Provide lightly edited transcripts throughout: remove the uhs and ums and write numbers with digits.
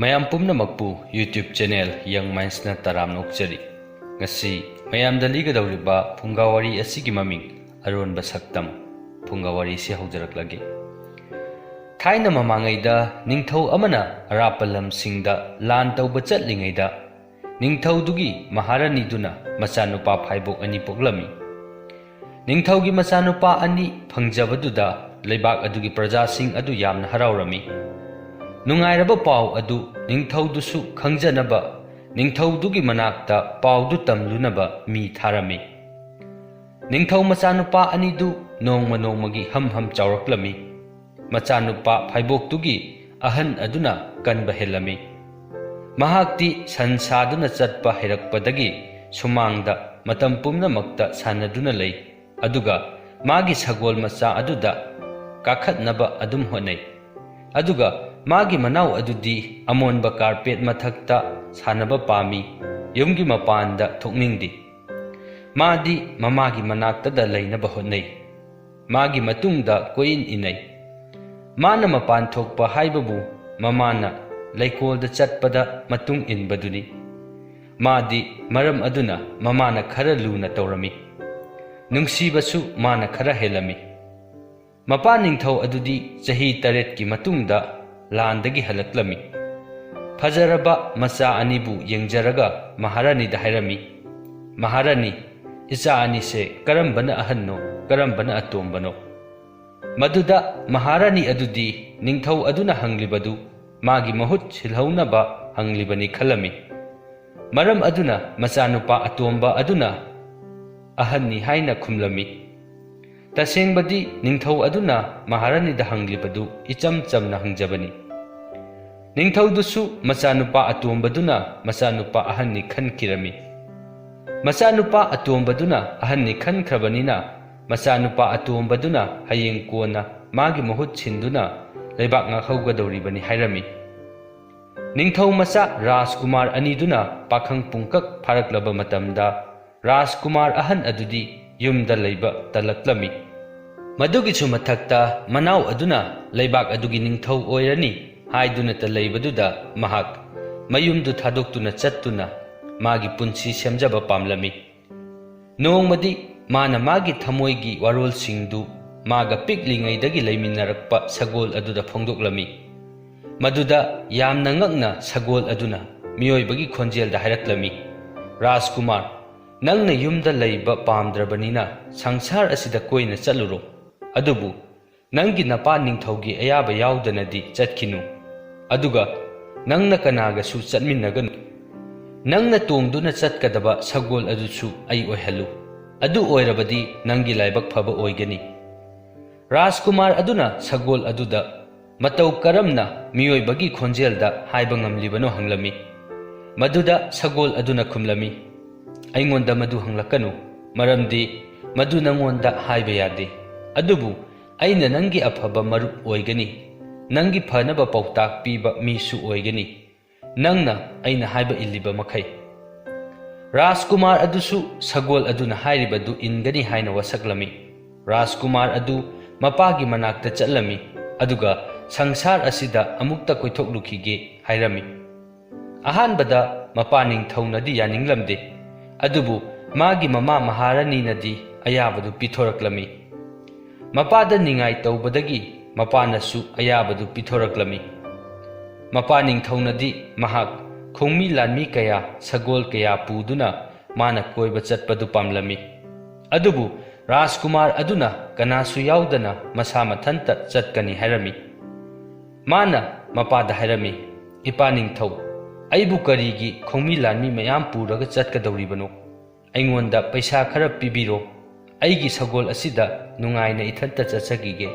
ꯃꯌꯥꯝ ꯄꯨꯝꯅꯃꯛꯄꯨ YouTube channel Young Mindsna taram nokjari. Ngasi mayam ligadawriba phungawari asigi maming aronba saktam phungawari si haujaраklage. Thaina mamangaida ningthau amana arapalam singda lan tauba chatlingaida ningthau dugi maharani duna machanupa phaibok ani poklami. Ningthau gi machanupa ani phangjabaduda leibak adugi praja sing adu yamna haraurami. Nungairaba pau adu ningthaudusu khangjanaba ningthaudugi manakta paudu tamlunaba mi tharami. Ningthau machanupa anidu nongmagi ham chawraklami. Machanupa phaiboktugi ahan aduna kanba helami. Mahakti sansaduna chatpa herakpadagi sumangda matam pumnamakta sanaduna lei. Aduga magi sagol macha aduda kakhatnaba adum honai. Aduga magi manau adudi amonba carpet mathakta sanaba pami yumgi mapanda thokningdi. Madi mamagi manakta da leinaba honnai. Magi matungda koin inai. Mana mapan thokpa haibabu mamana laikolda chatpada matung inbaduni. Madi maram aduna mamana khara luna taurami. Nungsibasu mana khara helami. Mapa ningthau adudi chahi 8 ki matungda landagi halaklami. Fajaraba macha anibu yengjaraga maharani da hairami. Maharani icha ani se karambana ahanno karambana atombano. Maduda maharani adudi ningthau aduna hanglibadu magi mahut silhaunaba hanglibani khalami. Maram aduna machanupa atomba aduna ahanni haina khumlami. Tasengbadi ningthau aduna maharani da hanglibadu icham chamna hangjabani. Ningthau dusu machanupa atombaduna machanupa ahanni khankirami. Machanupa atombaduna ahanni khankrabanina machanupa atombaduna hayeng kona magi mahut sinduna leibak nga haugadawribani hairami. Ningthau macha Rajkumar aniduna pakhang pungkak pharaklaba matamda Rajkumar ahan adudi yumda leiba talaklami. Madugichu mathakta manau aduna leibak adugi ningthau oirani haiduna ta leibaduda mahak mayumdu thadoktuna chattuna magi punsi semjaba pamlami. Nongmadi mana magi thamoigi warol singdu maga piklingaidagi leiminarakpa sagol aduda phongdoklami. Maduda yamna ngakna sagol aduna miyoibagi khonjelda hairaklami. Rajkumar nangna yumda leiba pamdrabanina sangsar asida koina chaluro. Adubu nangi napa ningthaugi ayaba yaudanadi chatkinu. Aduga nangna kanaga su chatminnaganu. Nangna tongduna chatkadaba sagol adusu ai oihalu. Adu oirabadi nangi laibak phaba oigani. Rajkumar aduna sagol aduda matau karamna miyoibagi khonjelda haiba ngamlibano hanglami. Maduda sagol aduna khumlami. Aingonda madu hanglakanu maramdi madu nangonda haiba yade. Adubu aina nangi aphaba marup oigani. Nangi phanaba pautak piba misu oigani. Nangna aina haiba illiba makai. Rajkumar adusu sagol aduna hairibadu ingani haina wasaklami. Rajkumar adu mapagi manakta chatlami. Aduga sangsar asida amukta koithoklukige hairami. Ahanbada mapa ningthaunadi yaninglamde. Adubu magi mama maharani nadi ayabadu pithoraklami. Mapada ningai taubadagi mapanasu ayabadu pithoraklami. Mapa ningthaunadi mahak khongmi lanmi kaya sagol kaya puduna mana koiba chatpadu pamlami. Adubu Rajkumar aduna kanasu yaudana masa mathanta chatkani hairami. Mana mapada hairami ipa ningthau aibu karigi khongmi lanmi mayam puraga chatkadawribano. Aingonda paisa khara pibiro. Aigi sagol asida nungaina ithanta chatsagige.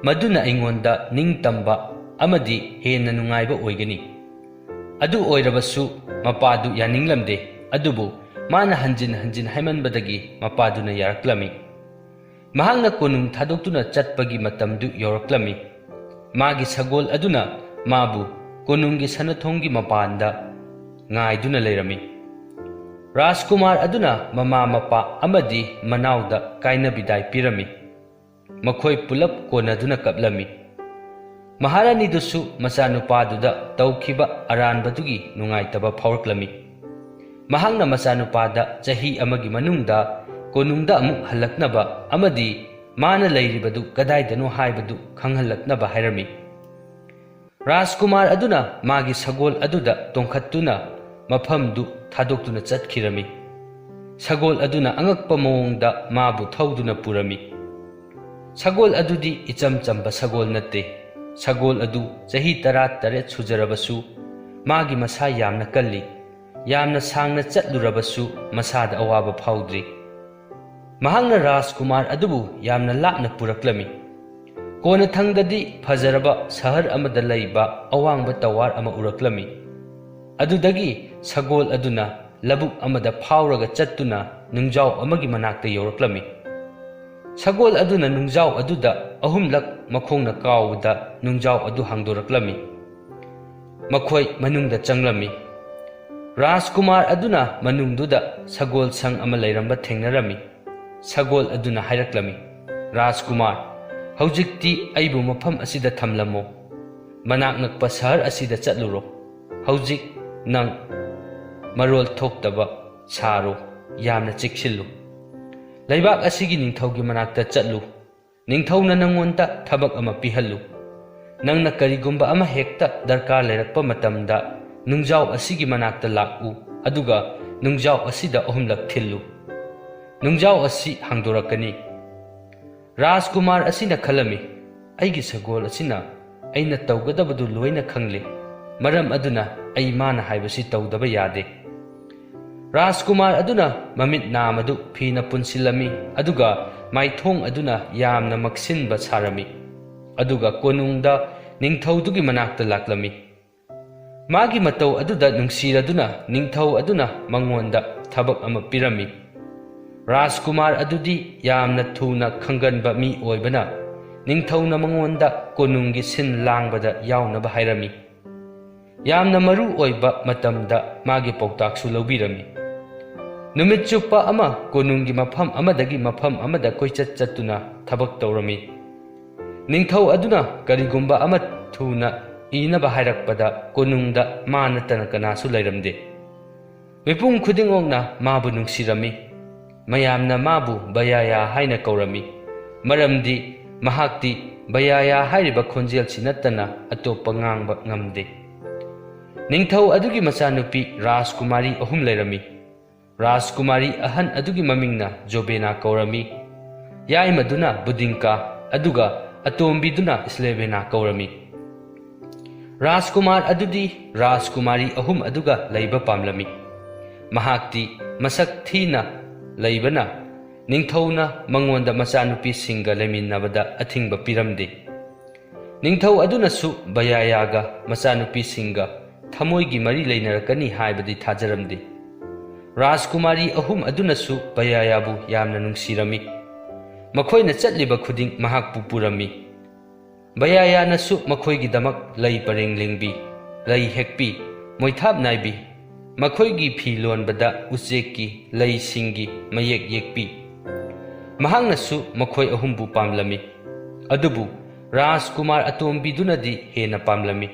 Maduna aingonda ningtamba amadi henna nungaiba oigani. Adu oirabasu mapadu yaninglamde. Adubu mana hanjin haimanbadagi mapaduna yaraklami. Mahangna konung thadoktuna chatpagi matamdu yoraklami. Magi sagol aduna mabu konungi sanathongi mapanda ngaiduna leirami. Rajkumar aduna mama mapa amadi manauda kaina bidai pirami. Makhoi pulap konaduna kaplami. ꯃꯍꯥꯔꯥꯅꯤꯗꯨꯁꯨ ꯃꯆꯥꯅꯨꯄꯥꯗꯨꯗ ꯇꯧꯈꯤꯕ ꯑꯔꯥꯟꯕꯗꯨꯒꯤ ꯅꯨꯡꯉꯥꯏꯇꯕ ꯐꯥꯎꯔꯛꯂꯝꯃꯤ꯫ ꯃꯍꯥꯛꯅ ꯃꯆꯥꯅꯨꯄꯥꯗ ꯆꯍꯤ ꯑꯃꯒꯤ ꯃꯅꯨꯡꯗ ꯀꯣꯅꯨꯡꯗ ꯑꯃꯨꯛ ꯍꯜꯂꯛꯅꯕ ꯑꯃꯗꯤ ꯃꯥꯅ ꯂꯩꯔꯤꯕꯗꯨ ꯀꯗꯥꯏꯗꯅꯣ ꯍꯥꯏꯕꯗꯨ ꯈꯪꯍꯜꯂꯛꯅꯕ ꯍꯥꯏꯔꯝꯃꯤ꯫ ꯔꯥꯖꯀꯨꯃꯥꯔ ꯑꯗꯨꯅ ꯃꯥꯒꯤ ꯁꯒꯣꯜ ꯑꯗꯨꯗ ꯇꯣꯡꯈꯠꯇꯨꯅ ꯃꯐꯝꯗꯨ ꯊꯥꯗꯣꯛꯇꯨꯅ ꯆꯠꯈꯤꯔꯝꯃꯤ꯫ ꯁꯒꯣꯜ ꯑꯗꯨꯅ ꯑꯉꯛꯄ ꯃꯑꯣꯡꯗ ꯃꯥꯕꯨ ꯊꯧꯗꯨꯅ ꯄꯨꯔꯝꯃꯤ꯫ ꯁꯒꯣꯜ ꯑꯗꯨꯗꯤ ꯏꯆꯝ ꯆꯝꯕ ꯁꯒꯣꯜ ꯅꯠꯇꯦ꯫ ꯁꯒꯣꯜ ꯑꯗꯨ ꯆꯍꯤ 18 ꯁꯨꯖꯔꯕꯁꯨ ꯃꯥꯒꯤ ꯃꯁꯥ ꯌꯥꯝꯅ ꯀꯜꯂꯤ꯫ ꯌꯥꯝꯅ ꯁꯥꯡꯅ ꯆꯠꯂꯨꯔꯕꯁꯨ ꯃꯁꯥꯗ ꯑꯋꯥꯕ ꯐꯥꯎꯗ꯭ꯔꯤ꯫ ꯃꯍꯥꯛꯅ ꯔꯥꯖꯀꯨꯃꯥꯔ ꯑꯗꯨꯕꯨ ꯌꯥꯝꯅ ꯂꯥꯞꯅ ꯄꯨꯔꯛꯂꯝꯃꯤ꯫ ꯀꯣꯟꯅꯊꯪꯗꯗꯤ ꯐꯖꯔꯕ ꯁꯍꯔ ꯑꯃꯗ ꯂꯩꯕ ꯑꯋꯥꯡꯕ ꯇꯋꯥꯔ ꯑꯃ ꯎꯔꯛꯂꯝꯃꯤ꯫ ꯑꯗꯨꯗꯒꯤ ꯁꯒꯣꯜ ꯑꯗꯨꯅ ꯂꯧꯕꯨꯛ ꯑꯃꯗ ꯐꯥꯎꯔꯒ ꯆꯠꯇꯨꯅ ꯅꯨꯡꯖꯥꯎ ꯑꯃꯒꯤ ꯃꯅꯥꯛꯇ ꯌꯧꯔꯛꯂꯝꯃꯤ꯫ ꯁꯒꯣꯜ ꯑꯗꯨꯅ ꯅꯨꯡꯖꯥꯎ ꯑꯗꯨꯗ 3ꯂꯛ ꯃꯈꯣꯡꯅ ꯀꯥꯎꯕꯗ ꯅꯨꯡꯖꯥꯎ ꯑꯗꯨ ꯍꯥꯡꯗꯣꯔꯛꯂꯝꯃꯤ꯫ ꯃꯈꯣꯏ ꯃꯅꯨꯡꯗ ꯆꯪꯂꯝꯃꯤ꯫ ꯔꯥꯖꯀꯨꯃꯥꯔ ꯑꯗꯨꯅ ꯃꯅꯨꯡꯗꯨꯗ ꯁꯒꯣꯜ ꯁꯪ ꯑꯃ ꯂꯩꯔꯝꯕ ꯊꯦꯡꯅꯔꯝꯃꯤ꯫ ꯁꯒꯣꯜ ꯑꯗꯨꯅ ꯍꯥꯏꯔꯛꯂꯝꯃꯤ, "ꯔꯥꯖꯀꯨꯃꯥꯔ, ꯍꯧꯖꯤꯛꯇꯤ ꯑꯩꯕꯨ ꯃꯐꯝ ꯑꯁꯤꯗ ꯊꯝꯂꯝꯃꯣ꯫ ꯃꯅꯥꯛ ꯅꯛꯄ ꯁꯍꯔ ꯑꯁꯤꯗ ꯆꯠꯂꯨꯔꯣ꯫ ꯍꯧꯖꯤꯛ ꯅꯪ ꯃꯔꯣꯜ ꯊꯣꯛꯇꯕ ꯁꯥꯔꯣ, ꯌꯥꯝꯅ ꯆꯦꯛꯁꯤꯜꯂꯨ꯫ ꯂꯩꯕꯥꯛ ꯑꯁꯤꯒꯤ ꯅꯤꯡꯊꯧꯒꯤ ꯃꯅꯥꯛꯇ ꯆꯠꯂꯨ꯫ ꯅꯤꯡꯊꯧꯅ ꯅꯪꯉꯣꯟꯗ ꯊꯕꯛ ꯑꯃ ꯄꯤꯍꯜꯂꯨ꯫ ꯅꯪꯅ ꯀꯔꯤꯒꯨꯝꯕ ꯑꯃ ꯍꯦꯛꯇ ꯗꯔꯀꯥꯔ ꯂꯩꯔꯛꯄ ꯃꯇꯝꯗ ꯅꯨꯡꯖꯥꯎ ꯑꯁꯤꯒꯤ ꯃꯅꯥꯛꯇ ꯂꯥꯛꯎ, ꯑꯗꯨꯒ ꯅꯨꯡꯖꯥꯎ ꯑꯁꯤꯗ 3ꯂꯛ ꯊꯤꯜꯂꯨ꯫ ꯅꯨꯡꯖꯥꯎ ꯑꯁꯤ ꯍꯥꯡꯗꯣꯔꯛꯀꯅꯤ"꯫ ꯔꯥꯖꯀꯨꯃꯥꯔ ꯑꯁꯤꯅ ꯈꯜꯂꯝꯃꯤ, "ꯑꯩꯒꯤ ꯁꯒꯣꯜ ꯑꯁꯤꯅ ꯑꯩꯅ ꯇꯧꯒꯗꯕꯗꯨ ꯂꯣꯏꯅ ꯈꯪꯂꯦ꯫ ꯃꯔꯝ ꯑꯗꯨꯅ ꯑꯩ ꯃꯥꯅ ꯍꯥꯏꯕꯁꯤ ꯇꯧꯗꯕ ꯌꯥꯗꯦ"꯫ ꯔꯥꯖꯀꯨꯃꯥꯔ ꯑꯗꯨꯅ ꯃꯃꯤꯠ ꯅꯥꯃꯗꯨ ꯐꯤꯅ ꯄꯨꯟꯁꯤꯜꯂꯝꯃꯤ ꯑꯗꯨꯒ ꯃꯥꯏꯊꯣꯡ ꯑꯗꯨꯅ ꯌꯥꯝꯅ ꯃꯛꯁꯤꯟꯕ ꯁꯥꯔꯝꯃꯤ꯫ ꯑꯗꯨꯒ ꯀꯣꯅꯨꯡꯗ ꯅꯤꯡꯊꯧꯗꯨꯒꯤ ꯃꯅꯥꯛꯇ ꯂꯥꯛꯂꯝꯃꯤ꯫ ꯃꯥꯒꯤ ꯃꯇꯧ ꯑꯗꯨꯗ ꯅꯨꯡꯁꯤꯔꯗꯨꯅ ꯅꯤꯡꯊꯧ ꯑꯗꯨꯅ ꯃꯉꯣꯟꯗ ꯊꯕꯛ ꯑꯃ ꯄꯤꯔꯝꯃꯤ꯫ ꯔꯥꯖꯀꯨꯃꯥꯔ ꯑꯗꯨꯗꯤ ꯌꯥꯝꯅ ꯊꯨꯅ ꯈꯪꯒꯟꯕ ꯃꯤ ꯑꯣꯏꯕꯅ ꯅꯤꯡꯊꯧꯅ ꯃꯉꯣꯟꯗ ꯀꯣꯅꯨꯡꯒꯤ ꯁꯤꯟ ꯂꯥꯡꯕꯗ ꯌꯥꯎꯅꯕ ꯍꯥꯏꯔꯝꯃꯤ꯫ ꯌꯥꯝꯅ ꯃꯔꯨ ꯑꯣꯏꯕ ꯃꯇꯝꯗ ꯃꯥꯒꯤ ꯄꯥꯎꯇꯥꯛꯁꯨ ꯂꯧꯕꯤꯔꯝꯃꯤ꯫ ꯅꯨꯃꯤꯠ ꯆꯨꯞꯄ ꯑꯃ ꯀꯣꯅꯨꯡꯒꯤ ꯃꯐꯝ ꯑꯃꯗꯒꯤ ꯃꯐꯝ ꯑꯃꯗ ꯀꯣꯏꯆꯠ ꯆꯠꯇꯨꯅ ꯊꯕꯛ ꯇꯧꯔꯝꯃꯤ꯫ ꯅꯤꯡꯊꯧ ꯑꯗꯨꯅ ꯀꯔꯤꯒꯨꯝꯕ ꯑꯃ ꯊꯨꯅ ꯏꯅꯕ ꯍꯥꯏꯔꯛꯄꯗ ꯀꯣꯅꯨꯡꯗ ꯃꯥ ꯅꯠꯇꯅ ꯀꯅꯥꯁꯨ ꯂꯩꯔꯝꯗꯦ꯫ ꯃꯤꯄꯨꯝ ꯈꯨꯗꯤꯡꯃꯛꯅ ꯃꯥꯕꯨ ꯅꯨꯡꯁꯤꯔꯝꯃꯤ꯫ ꯃꯌꯥꯝꯅ ꯃꯥꯕꯨ ꯕꯌꯥꯌꯥ ꯍꯥꯏꯅ ꯀꯧꯔꯝꯃꯤ, ꯃꯔꯝꯗꯤ ꯃꯍꯥꯛꯇꯤ ꯕꯌꯥꯌꯥ ꯍꯥꯏꯔꯤꯕ ꯈꯣꯟꯖꯦꯜꯁꯤ ꯅꯠꯇꯅ ꯑꯇꯣꯞꯄ ꯉꯥꯡꯕ ꯉꯝꯗꯦ꯫ ꯅꯤꯡꯊꯧ ꯑꯗꯨꯒꯤ ꯃꯆꯥꯅꯨꯄꯤ ꯔꯥꯖꯀꯨꯃꯥꯔꯤ 3 ꯂꯩꯔꯝꯃꯤ꯫ ꯔꯥꯖꯀꯨꯃꯥꯔꯤ ꯑꯍꯟ ꯑꯗꯨꯒꯤ ꯃꯃꯤꯡꯅ ꯖꯣꯕꯦꯅꯥ ꯀꯧꯔꯝꯃꯤ꯫ ꯌꯥꯏꯃꯗꯨꯅ ꯕꯨꯗꯤꯡꯀꯥ, ꯑꯗꯨꯒ ꯑꯇꯣꯝꯕꯤꯗꯨꯅ ꯁ꯭ꯂꯦꯕꯦꯅꯥ ꯀꯧꯔꯝꯃꯤ꯫ ꯔꯥꯖꯀꯨꯃꯥꯔ ꯑꯗꯨꯗꯤ ꯔꯥꯖꯀꯨꯃꯥꯔꯤ 3 ꯑꯗꯨꯒ ꯂꯩꯕ ꯄꯥꯝꯂꯝꯃꯤ꯫ ꯃꯍꯥꯛꯇꯤ ꯃꯁꯛ ꯊꯤꯅ ꯂꯩꯕꯅ ꯅꯤꯡꯊꯧꯅ ꯃꯉꯣꯟꯗ ꯃꯆꯥꯅꯨꯄꯤꯁꯤꯡꯒ ꯂꯩꯃꯤꯟꯅꯕꯗ ꯑꯊꯤꯡꯕ ꯄꯤꯔꯝꯗꯦ꯫ ꯅꯤꯡꯊꯧ ꯑꯗꯨꯅꯁꯨ ꯕꯌꯥꯌꯥꯒ ꯃꯆꯥꯅꯨꯄꯤꯁꯤꯡꯒ ꯊꯃꯣꯏꯒꯤ ꯃꯔꯤ ꯂꯩꯅꯔꯛꯀꯅꯤ ꯍꯥꯏꯕꯗꯤ ꯊꯥꯖꯔꯝꯗꯦ꯫ ꯔꯥꯖꯀꯨꯃꯥꯔꯤ 3 ꯑꯗꯨꯅꯁꯨ ꯕꯌꯥꯌꯥꯕꯨ ꯌꯥꯝꯅ ꯅꯨꯡꯁꯤꯔꯝꯃꯤ꯫ ꯃꯈꯣꯏꯅ ꯆꯠꯂꯤꯕ ꯈꯨꯗꯤꯡ ꯃꯍꯥꯛꯄꯨ ꯄꯨꯔꯝꯃꯤ꯫ ꯕꯌꯥꯌꯥꯅꯁꯨ ꯃꯈꯣꯏꯒꯤꯗꯃꯛ ꯂꯩ ꯄꯔꯦꯡ ꯂꯦꯡꯕꯤ, ꯂꯩ ꯍꯦꯛꯄꯤ, ꯃꯣꯏꯊꯥꯞ ꯅꯥꯏꯕꯤ, ꯃꯈꯣꯏꯒꯤ ꯐꯤ ꯂꯣꯟꯕꯗ ꯎꯆꯦꯛꯀꯤ ꯂꯩꯁꯤꯡꯒꯤ ꯃꯌꯦꯛ ꯌꯦꯛꯄꯤ꯫ ꯃꯍꯥꯛꯅꯁꯨ ꯃꯈꯣꯏ 3ꯕꯨ ꯄꯥꯝꯂꯝꯃꯤ꯫ ꯑꯗꯨꯕꯨ ꯔꯥꯖꯀꯨꯃꯥꯔ ꯑꯇꯣꯝꯕꯤꯗꯨꯅꯗꯤ ꯍꯦꯟꯅ ꯄꯥꯝꯂꯝꯃꯤ꯫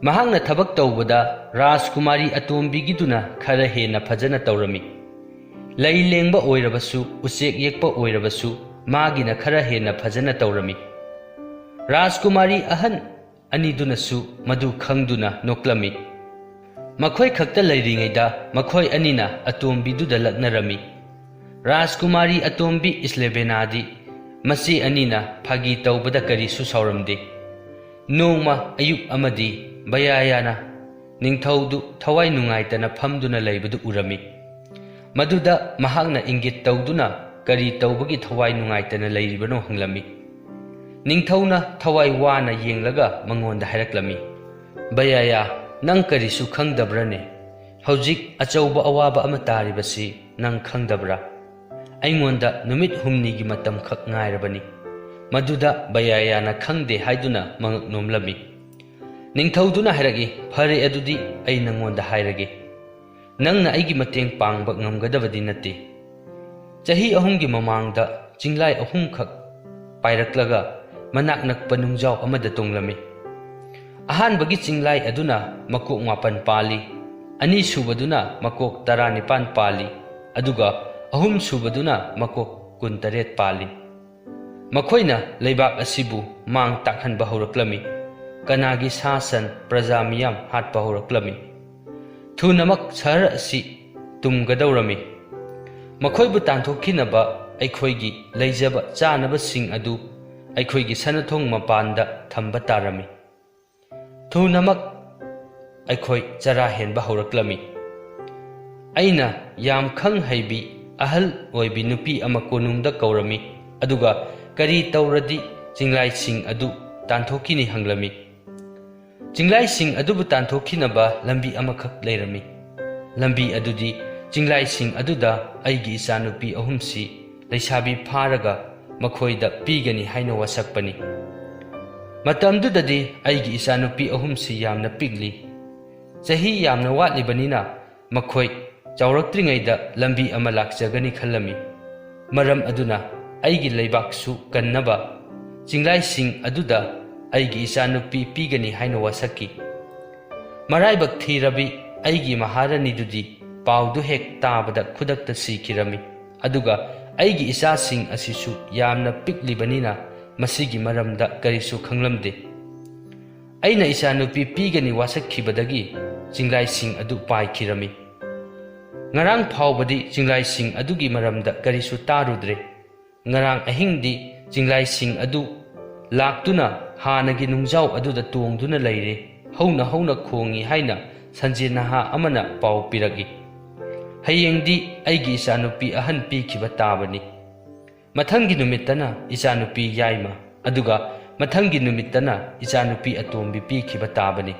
ꯃꯍꯥꯛꯅ ꯊꯕꯛ ꯇꯧꯕꯗ ꯔꯥꯖꯀꯨꯃꯥꯔꯤ ꯑꯇꯣꯝꯕꯤꯒꯤꯗꯨꯅ ꯈꯔ ꯍꯦꯟꯅ ꯐꯖꯅ ꯇꯧꯔꯝꯃꯤ꯫ ꯂꯩ ꯂꯦꯡꯕ ꯑꯣꯏꯔꯕꯁꯨ, ꯎꯆꯦꯛ ꯌꯦꯛꯄ ꯑꯣꯏꯔꯕꯁꯨ ꯃꯥꯒꯤꯅ ꯈꯔ ꯍꯦꯟꯅ ꯐꯖꯅ ꯇꯧꯔꯝꯃꯤ꯫ ꯔꯥꯖꯀꯨꯃꯥꯔꯤ ꯑꯍꯟ ꯑꯅꯤꯗꯨꯅꯁꯨ ꯃꯗꯨ ꯈꯪꯗꯨꯅ ꯅꯣꯛꯂꯝꯃꯤ꯫ ꯃꯈꯣꯏ ꯈꯛꯇ ꯂꯩꯔꯤꯉꯩꯗ ꯃꯈꯣꯏ ꯑꯅꯤꯅ ꯑꯇꯣꯝꯕꯤꯗꯨꯗ ꯂꯛꯅꯔꯝꯃꯤ꯫ ꯔꯥꯖꯀꯨꯃꯥꯔꯤ ꯑꯇꯣꯝꯕꯤ ꯁ꯭ꯂꯦꯕꯦꯅꯥꯗꯤ ꯃꯆꯦ ꯑꯅꯤꯅ ꯐꯥꯒꯤ ꯇꯧꯕꯗ ꯀꯔꯤꯁꯨ ꯁꯥꯎꯔꯝꯗꯦ꯫ ꯅꯣꯡꯃ ꯑꯌꯨꯛ ꯑꯃꯗꯤ ꯕꯌꯥꯌꯥꯅ ꯅꯤꯡꯊꯧꯗꯨ ꯊꯋꯥꯏ ꯅꯨꯡꯉꯥꯏꯇꯅ ꯐꯝꯗꯨꯅ ꯂꯩꯕꯗꯨ ꯎꯔꯝꯃꯤ꯫ ꯃꯗꯨꯗ ꯃꯍꯥꯛꯅ ꯏꯪꯒꯤꯠ ꯇꯧꯗꯨꯅ ꯀꯔꯤ ꯇꯧꯕꯒꯤ ꯊꯋꯥꯏ ꯅꯨꯡꯉꯥꯏꯇꯅ ꯂꯩꯔꯤꯕꯅꯣ ꯍꯪꯂꯝꯃꯤ꯫ ꯅꯤꯡꯊꯧꯅ ꯊꯋꯥꯏ ꯋꯥꯅ ꯌꯦꯡꯂꯒ ꯃꯉꯣꯟꯗ ꯍꯥꯏꯔꯛꯂꯝꯃꯤ, "ꯕꯌꯥꯌꯥ, ꯅꯪ ꯀꯔꯤꯁꯨ ꯈꯪꯗꯕ꯭ꯔꯅꯦ? ꯍꯧꯖꯤꯛ ꯑꯆꯧꯕ ꯑꯋꯥꯕ ꯑꯃ ꯇꯥꯔꯤꯕꯁꯤ ꯅꯪ ꯈꯪꯗꯕ꯭ꯔꯥ? ꯑꯩꯉꯣꯟꯗ ꯅꯨꯃꯤꯠ 6ꯅꯤꯒꯤ ꯃꯇꯝ ꯈꯛ ꯉꯥꯏꯔꯕꯅꯤ"꯫ ꯃꯗꯨꯗ ꯕꯌꯥꯌꯥꯅ ꯈꯪꯗꯦ ꯍꯥꯏꯗꯨꯅ ꯃꯉꯛ ꯅꯣꯝꯂꯝꯃꯤ꯫ ꯅꯤꯡꯊꯧꯗꯨꯅ ꯍꯥꯏꯔꯛꯏ, "ꯐꯔꯦ, ꯑꯗꯨꯗꯤ ꯑꯩ ꯅꯪꯉꯣꯟꯗ ꯍꯥꯏꯔꯒꯦ꯫ ꯅꯪꯅ ꯑꯩꯒꯤ ꯃꯇꯦꯡ ꯄꯥꯡꯕ ꯉꯝꯒꯗꯕꯗꯤ ꯅꯠꯇꯦ꯫ ꯆꯍꯤ 3ꯒꯤ ꯃꯃꯥꯡꯗ ꯆꯤꯡꯂꯥꯏ 3 ꯈꯛ ꯄꯥꯏꯔꯛꯂꯒ manak nakpa nungjaw amada tonglami. Ahanbagi cinglai aduna makok 8 pali, ani subaduna makok 19 pali, aduga ahum subaduna makok 28 pali. Makhoina leibak asibu mang takhanba huraklami, kanagi sasan praja miyam hatpa huraklami. Thunamak sahar asi tumgadawrami. Makhoibu tanthokhinaba aikhoigi leijaba chanaba sing adu aikhoigi sanathong mapanda thamba tarami. Thunamak aikhoi chara henba huraklami. Aina yam khang haibi ahal oibi nupi ama konungda kaurami, aduga kari tauradi jinglai sing adu tanthokini hanglami. Jinglai sing adubu tanthokinaba lambi amakhak leirami. Lambi adudi jinglai sing aduda aigi isanupi ahumsi leisabi pharaga makhoida pigani haina wasakpani. Matamdudadi aigi isanupi ahumsi yamna pigli. Chahi yamna watlibanina makhoi chawraktringaida lambi ama lakjagani khallami. Maram aduna aigi leibaksu kannaba jinglai sing aduda aigi isanupi pigani haina wasaki. Maraibak thirabi aigi maharani dudi paudu hek tabada khudakta sikirami. Aduga aigi isa sing asisu yamna piklibanina masigi maramda karisu khanglamde. Aina isanupi pigani wasakhibadagi jinglai sing adu paikirami. Ngarang phawbadi jinglai sing adugi maramda karisu tarudre. Ngarang ahingdi jinglai sing adu laktuna hanagi nungjaw aduda tongduna leire, hauna hauna khongi haina sanje naha amana pau piragi. Hayengdi aigi isanupi ahan pikhiba tabani. Mathangi numittana isanupi yaima, aduga mathangi numittana isanupi atombi pikhiba tabani.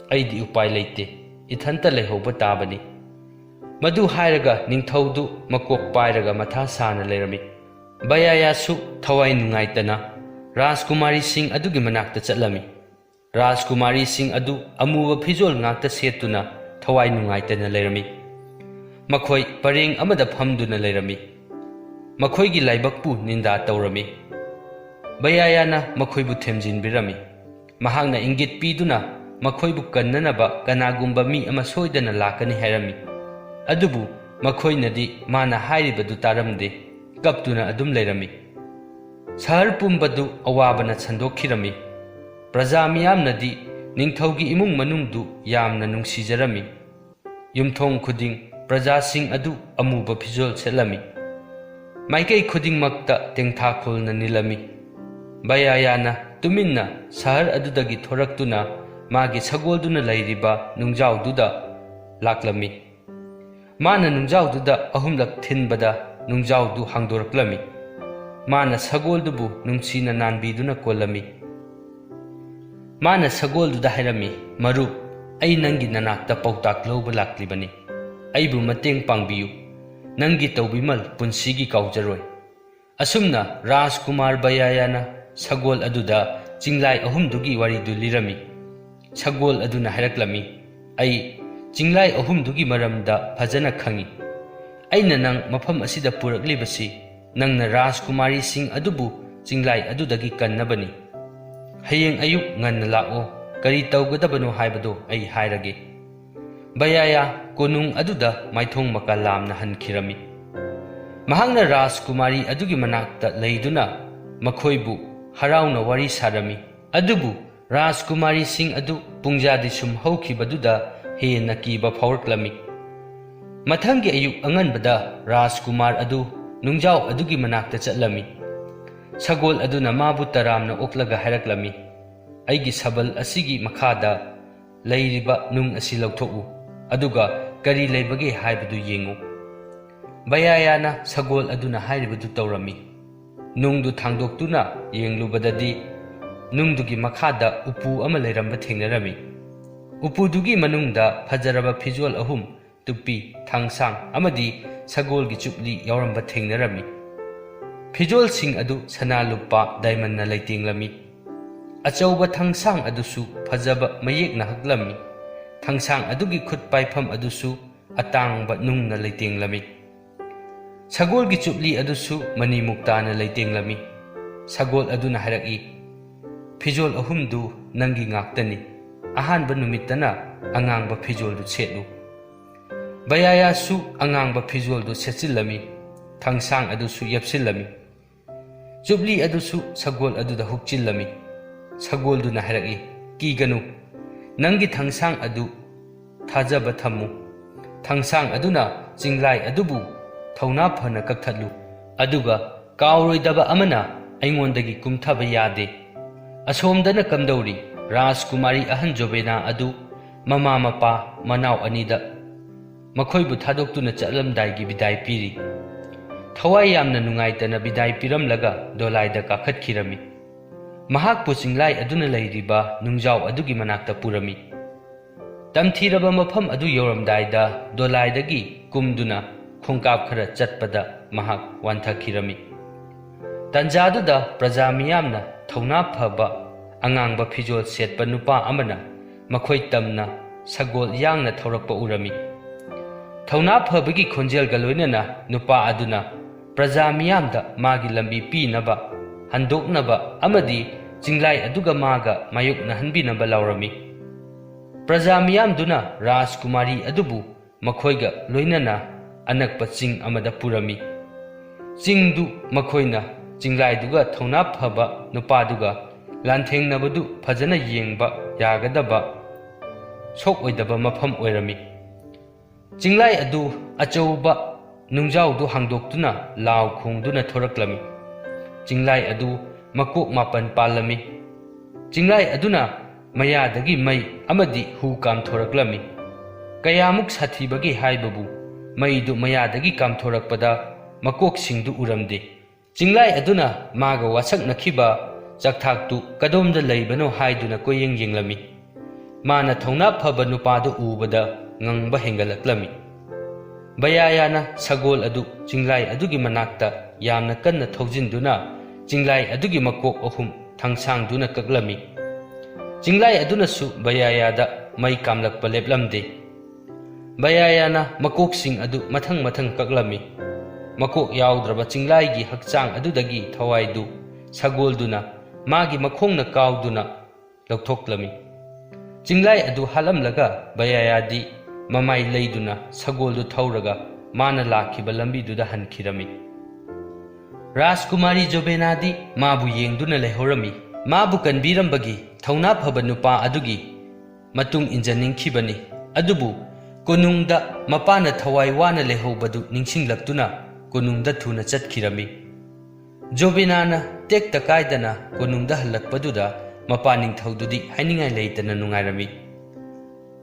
Aidi upai leite, ithanta lehoba tabani. Madu hairaga ningthaudu makok pairaga matha sana leirami. Bayayasu thawai nungaitana Rajkumari Singh adugi manakta chatlami. Rajkumari Singh adu amuba phijol ngakta setuna thawai nungaitana leirami. Makhoi pareng amada phamduna leirami. Makhoigi laibakpu ninda taurami. Bayayana makhoibu themjinbirami. Mahangna ingit piduna makhoibu kannanaba kanagumba mi ama soidana lakani hairami. Adubu makhoinadi mana hairibadu taramde, kaptuna adum leirami. Sahar pumbadu awabana sandokhirami. Praja miyamnadi ningthaugi imung manungdu yamna nungsijarami. Yumthong khuding praja sing adu amuba phijol selami. Maikai khuding makta tengthakhulna nilami. Bayayana tuminna sahar adudagi thoraktuna magi sagolduna leiriba nungjawduda laklami. Mana nungjawduda ahumlak thinbada nungjawdu hangdoraklami. Mana sagoldubu nungsina nanbiduna kolami. Mana sagolduda hairami, maru ai nangi nanakta pautak lawba laklibani. Aibu mateng pangbiyu, nangi tawbimal punsigi kaujaroi. Asumna Rajkumar Bayayana sagol aduda jinglai ahumdugi waridu lirami. Sagol aduna haraklami, ai jinglai ahumdugi maramda phajana khangi. Aina nang mafam asida puraklibasi nangna Rajkumari Singh adubu jinglai adudagi kannabani. Hayeng ayuk nganna la'o kari tawgadabano haibado ai hairage. Bayaya konung aduda maithong makalamna hankhirami. Mahangna Rajkumari adugi manakta leiduna makhoibu harauna wari sarami. Adubu Rajkumari Singh adu pungjadi sum haukibaduda henna kiba phawraklami. Mathangi ayuk anganbada Rajkumar adu nungjaw adugi manakta chatlami. Sagol aduna mabu taramna oklaga haraklami. Aigi sabal asigi makhada leiriba nung asi lauthoku, aduga kari leibage haibadu yengu. Bayayana sagol aduna hairibadu tawrami. Nungdu thangdoktuna yenglubadadi nungdugi makhada upu ama leiramba thengnarami. Upudugi manungda phajaraba phijol ahum tupi thangsang amadi sagolgi chupli yauramba thengnarami. Phijol sing adu sana lupa diamond na leitinglami. Achauba thangsang adusu phajaba mayek na haglami. Thangsang adugi khut paifam adusu atangba nung na leitinglami. Sagolgi chupli adusu mani mukta na leitinglami. Sagol aduna haraki ꯐꯤꯖꯣꯜ ꯑꯍꯨꯝꯗꯨ ꯅꯪꯒꯤ ꯉꯥꯛꯇꯅꯤ ꯑꯍꯥꯟꯕ ꯅꯨꯃꯤꯠꯇꯅ ꯑꯉꯥꯡꯕ ꯐꯤꯖꯣꯜꯗꯨ ꯁꯦꯠꯂꯨ ꯕꯌꯥꯌꯥꯁꯨ ꯑꯉꯥꯡꯕ ꯐꯤꯖꯣꯜꯗꯨ ꯁꯦꯠꯆꯤꯜꯂꯝꯃꯤ ꯊꯥꯡꯁꯥꯡ ꯑꯗꯨꯁꯨ ꯌꯦꯞꯁꯤꯜꯂꯝꯃꯤ ꯆꯨꯞꯂꯤ ꯑꯗꯨꯁꯨ ꯁꯒꯣꯜ ꯑꯗꯨꯗ ꯍꯨꯛꯆꯤꯜꯂꯝꯃꯤ ꯁꯒꯣꯜꯗꯨꯅ ꯍꯥꯏꯔꯛꯏ ꯀꯤꯒꯅꯨ ꯅꯪꯒꯤ ꯊꯥꯡꯁꯥꯡ ꯑꯗꯨ ꯊꯥꯖꯕ ꯊꯝꯃꯨ ꯊꯥꯡꯁꯥꯡ ꯑꯗꯨꯅ ꯆꯤꯡꯂꯥꯏ ꯑꯗꯨꯕꯨ ꯊꯧꯅꯥ ꯐꯅ ꯀꯛꯊꯠꯂꯨ ꯑꯗꯨꯒ ꯀꯥꯎꯔꯣꯏꯗꯕ ꯑꯃꯅ ꯑꯩꯉꯣꯟꯗꯒꯤ ꯀꯨꯝꯊꯕ ꯌꯥꯗꯦ ꯑꯁꯣꯝꯗꯅ ꯀꯝꯗꯧꯔꯤ ꯔꯥꯖꯀꯨꯃꯥꯔꯤ ꯑꯍꯟ ꯖꯣꯕꯦꯅꯥ ꯑꯗꯨ ꯃꯃꯥ ꯃꯄꯥ ꯃꯅꯥꯎ ꯑꯅꯤꯗ ꯃꯈꯣꯏꯕꯨ ꯊꯥꯗꯣꯛꯇꯨꯅ ꯆꯠꯂꯝꯗꯥꯏꯒꯤ ꯕꯤꯗꯥꯏ ꯄꯤꯔꯤ ꯊꯋꯥꯏ ꯌꯥꯝꯅ ꯅꯨꯡꯉꯥꯏꯇꯅ ꯕꯤꯗꯥꯏ ꯄꯤꯔꯝꯂꯒ ꯗꯣꯂꯥꯏꯗ ꯀꯥꯈꯠꯈꯤꯔꯝꯃꯤ ꯃꯍꯥꯛꯄꯨ ꯆꯤꯡꯂꯥꯏ ꯑꯗꯨꯅ ꯂꯩꯔꯤꯕ ꯅꯨꯡꯖꯥꯎ ꯑꯗꯨꯒꯤ ꯃꯅꯥꯛꯇ ꯄꯨꯔꯝꯃꯤ ꯇꯝꯊꯤꯔꯕ ꯃꯐꯝ ꯑꯗꯨ ꯌꯧꯔꯝꯗꯥꯏꯗ ꯗꯣꯂꯥꯏꯗꯒꯤ ꯀꯨꯝꯗꯨꯅ ꯈꯣꯡꯀꯥꯞ ꯈꯔ ꯆꯠꯄꯗ ꯃꯍꯥꯛ ꯋꯥꯟꯊꯈꯤꯔꯝꯃꯤ ꯇꯟꯖꯥꯗꯨꯗ ꯄ꯭ꯔꯖꯥ ꯃꯤꯌꯥꯝꯅ ꯊꯧꯅꯥ ꯐꯕ ꯑꯉꯥꯡꯕ ꯐꯤꯖꯣꯜ ꯁꯦꯠꯄ ꯅꯨꯄꯥ ꯑꯃꯅ ꯃꯈꯣꯏ ꯇꯝꯅ ꯁꯒꯣꯜ ꯌꯥꯡꯅ ꯊꯧꯔꯛꯄ ꯎꯔꯝꯃꯤ ꯊꯧꯅꯥ ꯐꯕꯒꯤ ꯈꯣꯟꯖꯦꯜꯒ ꯂꯣꯏꯅꯅ ꯅꯨꯄꯥ ꯑꯗꯨꯅ ꯄ꯭ꯔꯖꯥ ꯃꯤꯌꯥꯝꯗ ꯃꯥꯒꯤ ꯂꯝꯕꯤ ꯄꯤꯅꯕ ꯍꯟꯗꯣꯛꯅꯕ ꯑꯃꯗꯤ ꯆꯤꯡꯂꯥꯏ ꯑꯗꯨꯒ ꯃꯥꯒ ꯃꯥꯌꯣꯛꯅꯍꯟꯕꯤꯅꯕ ꯂꯥꯎꯔꯝꯃꯤ ꯄ꯭ꯔꯖꯥ ꯃꯤꯌꯥꯝꯗꯨꯅ ꯔꯥꯖꯀꯨꯃꯥꯔꯤ ꯑꯗꯨꯕꯨ ꯃꯈꯣꯏꯒ ꯂꯣꯏꯅꯅ ꯑꯅꯛꯄ ꯆꯤꯡ ꯑꯃꯗ ꯄꯨꯔꯝꯃꯤ ꯆꯤꯡꯗꯨ ꯃꯈꯣꯏꯅ ꯆꯤꯡꯂꯥꯏꯗꯨꯒ ꯊꯧꯅꯥ ꯐꯕ ꯅꯨꯄꯥꯗꯨꯒ ꯂꯥꯟꯊꯦꯡꯅꯕꯗꯨ ꯐꯖꯅ ꯌꯦꯡꯕ ꯌꯥꯒꯗꯕ ꯁꯣꯛꯑꯣꯏꯗꯕ ꯃꯐꯝ ꯑꯣꯏꯔꯝꯃꯤ ꯆꯤꯡꯂꯥꯏ ꯑꯗꯨ ꯑꯆꯧꯕ ꯅꯨꯡꯖꯥꯎꯗꯨ ꯍꯥꯡꯗꯣꯛꯇꯨꯅ ꯂꯥꯎ ꯈꯣꯡꯗꯨꯅ ꯊꯣꯔꯛꯂꯝꯃꯤ ꯆꯤꯡꯂꯥꯏ ꯑꯗꯨ ꯃꯀꯣꯛ 9 ꯄꯥꯜꯂꯝꯃꯤ ꯆꯤꯡꯂꯥꯏ ꯑꯗꯨꯅ ꯃꯌꯥꯗꯒꯤ ꯃꯩ ꯑꯃꯗꯤ ꯍꯨ ꯀꯥꯝꯊꯣꯔꯛꯂꯝꯃꯤ ꯀꯌꯥꯃꯨꯛ ꯁꯥꯊꯤꯕꯒꯦ ꯍꯥꯏꯕꯕꯨ ꯃꯩꯗꯨ ꯃꯌꯥꯗꯒꯤ ꯀꯥꯝꯊꯣꯔꯛꯄꯗ ꯃꯀꯣꯛꯁꯤꯡꯗꯨ ꯎꯔꯝꯗꯦ ꯆꯤꯡꯂꯥꯏ ꯑꯗꯨꯅ ꯃꯥꯒ ꯋꯥꯁꯛꯅꯈꯤꯕ ꯆꯥꯛꯊꯥꯛꯇꯨ ꯀꯗꯣꯝꯗ ꯂꯩꯕꯅꯣ ꯍꯥꯏꯗꯨꯅ ꯀꯣꯏꯌꯦꯡ ꯌꯦꯡꯂꯝꯃꯤ ꯃꯥꯅ ꯊꯧꯅꯥ ꯐꯕ ꯅꯨꯄꯥꯗꯨ ꯎꯕꯗ ꯉꯪꯕ ꯍꯦꯟꯒꯠꯂꯛꯂꯝꯃꯤ ꯕꯌꯥꯌꯥꯅ ꯁꯒꯣꯜ ꯑꯗꯨ ꯆꯤꯡꯂꯥꯏ ꯑꯗꯨꯒꯤ ꯃꯅꯥꯛꯇ ꯌꯥꯝꯅ ꯀꯟꯅ ꯊꯧꯖꯤꯟꯗꯨꯅ ꯆꯤꯡꯂꯥꯏ ꯑꯗꯨꯒꯤ ꯃꯀꯣꯛ 3 ꯊꯥꯡꯁꯥꯡꯗꯨꯅ ꯀꯛꯂꯝꯃꯤ ꯆꯤꯡꯂꯥꯏ ꯑꯗꯨꯅꯁꯨ ꯕꯌꯥꯌꯥꯗ ꯃꯩ ꯀꯥꯝꯂꯛꯄ ꯂꯦꯞꯂꯝꯗꯦ ꯕꯌꯥꯌꯥꯅ ꯃꯀꯣꯛꯁꯤꯡ ꯑꯗꯨ ꯃꯊꯪ ꯃꯊꯪ ꯀꯛꯂꯝꯃꯤ ꯃꯀꯣꯛ ꯌꯥꯎꯗ꯭ꯔꯕ ꯆꯤꯡꯂꯥꯏꯒꯤ ꯍꯛꯆꯥꯡ ꯑꯗꯨꯗꯒꯤ ꯊꯋꯥꯏꯗꯨ ꯁꯒꯣꯜꯗꯨꯅ ꯃꯥꯒꯤ ꯃꯈꯣꯡꯅ ꯀꯥꯎꯗꯨꯅ ꯂꯧꯊꯣꯛꯂꯝꯃꯤ ꯆꯤꯡꯂꯥꯏ ꯑꯗꯨ ꯍꯥꯠꯂꯝꯂꯒ ꯕꯌꯥꯌꯥꯗꯤ ꯃꯃꯥꯏ ꯂꯩꯗꯨꯅ ꯁꯒꯣꯜꯗꯨ ꯊꯧꯔꯒ ꯃꯥꯅ ꯂꯥꯛꯈꯤꯕ ꯂꯝꯕꯤꯗꯨꯗ ꯍꯟꯈꯤꯔꯝꯃꯤ ꯔꯥꯖꯀꯨꯃꯥꯔꯤ ꯖꯣꯕꯦꯅꯥꯗꯤ ꯃꯥꯕꯨ ꯌꯦꯡꯗꯨꯅ ꯂꯩꯍꯧꯔꯝꯃꯤ ꯃꯥꯕꯨ ꯀꯟꯕꯤꯔꯝꯕꯒꯤ ꯊꯧꯅꯥ ꯐꯕ ꯅꯨꯄꯥ ꯑꯗꯨꯒꯤ ꯃꯇꯨꯡ ꯏꯟꯖꯅꯤꯡꯈꯤꯕꯅꯤ ꯑꯗꯨꯕꯨ ꯀꯣꯅꯨꯡꯗ ꯃꯄꯥꯅ ꯊꯋꯥꯏ ꯋꯥꯅ ꯂꯩꯍꯧꯕꯗꯨ ꯅꯤꯡꯁꯤꯡꯂꯛꯇꯨꯅ ꯀꯣꯅꯨꯡꯗ ꯊꯨꯅ ꯆꯠꯈꯤꯔꯝꯃꯤ ꯖꯣꯕꯦꯅꯥꯅ ꯇꯦꯛꯇ ꯀꯥꯏꯗꯅ ꯀꯣꯅꯨꯡꯗ ꯍꯜꯂꯛꯄꯗꯨꯗ ꯃꯄꯥ ꯅꯤꯡꯊꯧꯗꯨꯗꯤ ꯍꯥꯏꯅꯤꯡꯉꯥꯏ ꯂꯩꯇꯅ ꯅꯨꯡꯉꯥꯏꯔꯝꯃꯤ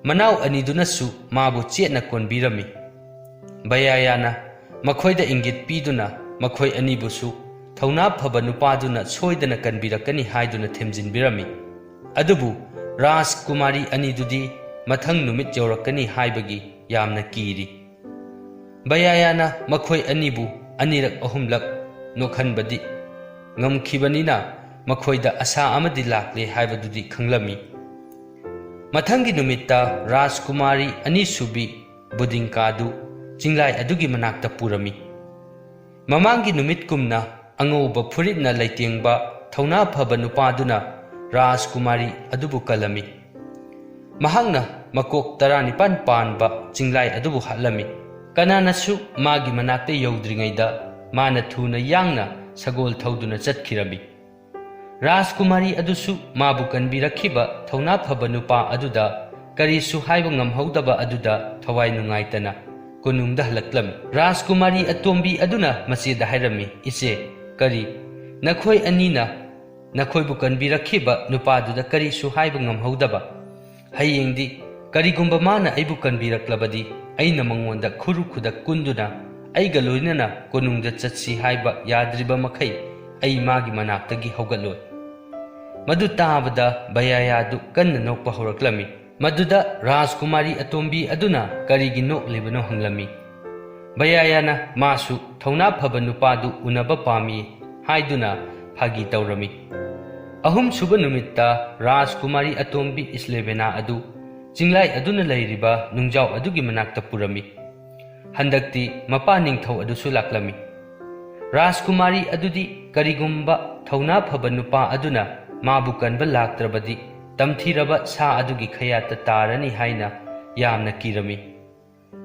ꯃꯅꯥꯎ ꯑꯅꯤꯗꯨꯅꯁꯨ ꯃꯥꯕꯨ ꯆꯦꯠꯅ ꯀꯣꯟꯕꯤꯔꯝꯃꯤ ꯕꯌꯥꯌꯥꯅ ꯃꯈꯣꯏꯗ ꯏꯪꯒꯤꯠ ꯄꯤꯗꯨꯅ ꯃꯈꯣꯏ ꯑꯅꯤꯕꯨꯁꯨ ꯊꯧꯅꯥ ꯐꯕ ꯅꯨꯄꯥꯗꯨꯅ ꯁꯣꯏꯗꯅ ꯀꯟꯕꯤꯔꯛꯀꯅꯤ ꯍꯥꯏꯗꯨꯅ ꯊꯦꯝꯖꯤꯟꯕꯤꯔꯝꯃꯤ ꯑꯗꯨꯕꯨ ꯔꯥꯖꯀꯨꯃꯥꯔꯤ ꯑꯅꯤꯗꯨꯗꯤ ꯃꯊꯪ ꯅꯨꯃꯤꯠ ꯌꯧꯔꯛꯀꯅꯤ ꯍꯥꯏꯕꯒꯤ ꯌꯥꯝꯅ ꯀꯤꯔꯤ ꯕꯌꯥꯌꯥꯅ ꯃꯈꯣꯏ ꯑꯅꯤꯕꯨ 2-3 ꯅꯣꯛꯍꯟꯕꯗꯤ ꯉꯝꯈꯤꯕꯅꯤꯅ ꯃꯈꯣꯏꯗ ꯑꯁꯥ ꯑꯃꯗꯤ ꯂꯥꯛꯂꯦ ꯍꯥꯏꯕꯗꯨꯗꯤ ꯈꯪꯂꯝꯃꯤ ꯃꯊꯪꯒꯤ ꯅꯨꯃꯤꯠꯇ ꯔꯥꯖꯀꯨꯃꯥꯔꯤ ꯑꯅꯤꯁꯨꯕꯤ ꯕꯨꯗꯤꯡꯀꯥꯗꯨ ꯆꯤꯡꯂꯥꯏ ꯑꯗꯨꯒꯤ ꯃꯅꯥꯛꯇ ꯄꯨꯔꯝꯃꯤ ꯃꯃꯥꯡꯒꯤ ꯅꯨꯃꯤꯠꯀꯨꯝꯅ ꯑꯉꯧꯕ ꯐꯨꯔꯤꯠꯅ ꯂꯩꯇꯦꯡꯕ ꯊꯧꯅꯥ ꯐꯕ ꯅꯨꯄꯥꯗꯨꯅ ꯔꯥꯖꯀꯨꯃꯥꯔꯤ ꯑꯗꯨꯕꯨ ꯀꯜꯂꯝꯃꯤ ꯃꯍꯥꯛꯅ ꯃꯀꯣꯛ 19 ꯄꯥꯟꯕ ꯆꯤꯡꯂꯥꯏ ꯑꯗꯨꯕꯨ ꯍꯥꯠꯂꯝꯃꯤ ꯀꯅꯥꯅꯁꯨ ꯃꯥꯒꯤ ꯃꯅꯥꯛꯇ ꯌꯧꯗ꯭ꯔꯤꯉꯩꯗ ꯃꯥꯅ ꯊꯨꯅ ꯌꯥꯡꯅ ꯁꯒꯣꯜ ꯊꯧꯗꯨꯅ ꯆꯠꯈꯤꯔꯝꯃꯤ ꯔꯥꯖꯀꯨꯃꯥꯔꯤ ꯑꯗꯨꯁꯨ ꯃꯥꯕꯨ ꯀꯟꯕꯤꯔꯛꯈꯤꯕ ꯊꯧꯅꯥ ꯐꯕ ꯅꯨꯄꯥ ꯑꯗꯨꯗ ꯀꯔꯤꯁꯨ ꯍꯥꯏꯕ ꯉꯝꯍꯧꯗꯕ ꯑꯗꯨꯗ ꯊꯋꯥꯏ ꯅꯨꯡꯉꯥꯏꯇꯅ ꯀꯣꯅꯨꯡꯗ ꯍꯜꯂꯛꯂꯝꯃꯤ ꯔꯥꯖꯀꯨꯃꯥꯔꯤ ꯑꯇꯣꯝꯕꯤ ꯑꯗꯨꯅ ꯃꯆꯦꯗ ꯍꯥꯏꯔꯝꯃꯤ ꯏꯆꯦ ꯀꯔꯤ ꯅꯈꯣꯏ ꯑꯅꯤꯅ ꯅꯈꯣꯏꯕꯨ ꯀꯟꯕꯤꯔꯛꯈꯤꯕ ꯅꯨꯄꯥꯗꯨꯗ ꯀꯔꯤꯁꯨ ꯍꯥꯏꯕ ꯉꯝꯍꯧꯗꯕ ꯍꯌꯦꯡꯗꯤ ꯀꯔꯤꯒꯨꯝꯕ ꯃꯥꯅ ꯑꯩꯕꯨ ꯀꯟꯕꯤꯔꯛꯂꯕꯗꯤ ꯑꯩꯅ ꯃꯉꯣꯟꯗ ꯈꯨꯔꯨ ꯈꯨꯗꯛ ꯀꯨꯟꯗꯨꯅ ꯑꯩꯒ ꯂꯣꯏꯅꯅ ꯀꯣꯅꯨꯡꯗ ꯆꯠꯁꯤ ꯍꯥꯏꯕ ꯌꯥꯗ꯭ꯔꯤꯕ ꯃꯈꯩ ꯑꯩ ꯃꯥꯒꯤ ꯃꯅꯥꯛꯇꯒꯤ ꯍꯧꯒꯠꯂꯣꯏ ꯃꯗꯨ ꯇꯥꯕꯗ ꯕꯌꯥꯌꯥꯗꯨ ꯀꯟꯅ ꯅꯣꯛꯄ ꯍꯧꯔꯛꯂꯝꯃꯤ ꯃꯗꯨꯗ ꯔꯥꯖꯀꯨꯃꯥꯔꯤ ꯑꯇꯣꯝꯕꯤ ꯑꯗꯨꯅ ꯀꯔꯤꯒꯤ ꯅꯣꯛꯂꯤꯕꯅꯣ ꯍꯪꯂꯝꯃꯤ ꯕꯌꯥꯌꯥꯅ ꯃꯥꯁꯨ ꯊꯧꯅꯥ ꯐꯕ ꯅꯨꯄꯥꯗꯨ ꯎꯅꯕ ꯄꯥꯝꯃꯤ ꯍꯥꯏꯗꯨꯅ ꯐꯥꯒꯤ ꯇꯧꯔꯝꯃꯤ 3ꯁꯨꯕ ꯅꯨꯃꯤꯠꯇ ꯔꯥꯖꯀꯨꯃꯥꯔꯤ ꯑꯇꯣꯝꯕꯤ ꯏꯁꯂꯦꯕꯦꯅꯥ ꯑꯗꯨ ꯆꯤꯡꯂꯥꯏ ꯑꯗꯨꯅ ꯂꯩꯔꯤꯕ ꯅꯨꯡꯖꯥꯎ ꯑꯗꯨꯒꯤ ꯃꯅꯥꯛꯇ ꯄꯨꯔꯝꯃꯤ ꯍꯟꯗꯛꯇꯤ ꯃꯄꯥ ꯅꯤꯡꯊꯧ ꯑꯗꯨꯁꯨ ꯂꯥꯛꯂꯝꯃꯤ ꯔꯥꯖꯀꯨꯃꯥꯔꯤ ꯑꯗꯨꯗꯤ ꯀꯔꯤꯒꯨꯝꯕ ꯊꯧꯅꯥ ꯐꯕ ꯅꯨꯄꯥ ꯑꯗꯨꯅ mabu kanba laktrabadi tamthiraba sa adugi khayata tarani haina yamna kirami.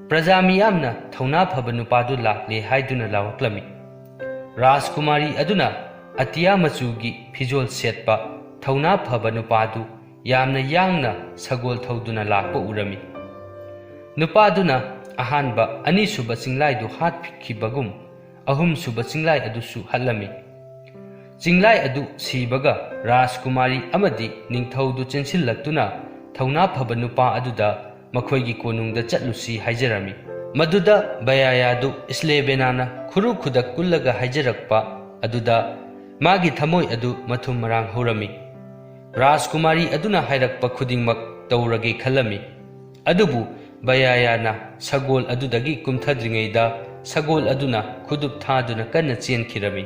Praja miyamna thauna phaba nupadu lakle haiduna lawaklami. Rajkumari aduna atiya machugi phijol setpa thauna phaba nupadu yamna yangna sagol thauduna lakpa urami. Nupaduna ahanba ani suba singlai du hat khibagum ahum suba singlai adusu halami. Singlai adu sibaga Rajkumari amadi ningthaudu chensillaktuna thauna phaba nupa aduda makhoigi konungda chatlusi haijarami. Maduda bayayadu islebenana khuru khudak kullaga haijarakpa aduda magi thamoi adu mathum marang horami. Rajkumari aduna hairakpa khudingmak taurage khalami. Adubu bayayana sagol adudagi kumthadringeida sagol aduna khudup thaduna kanna chenkhirami.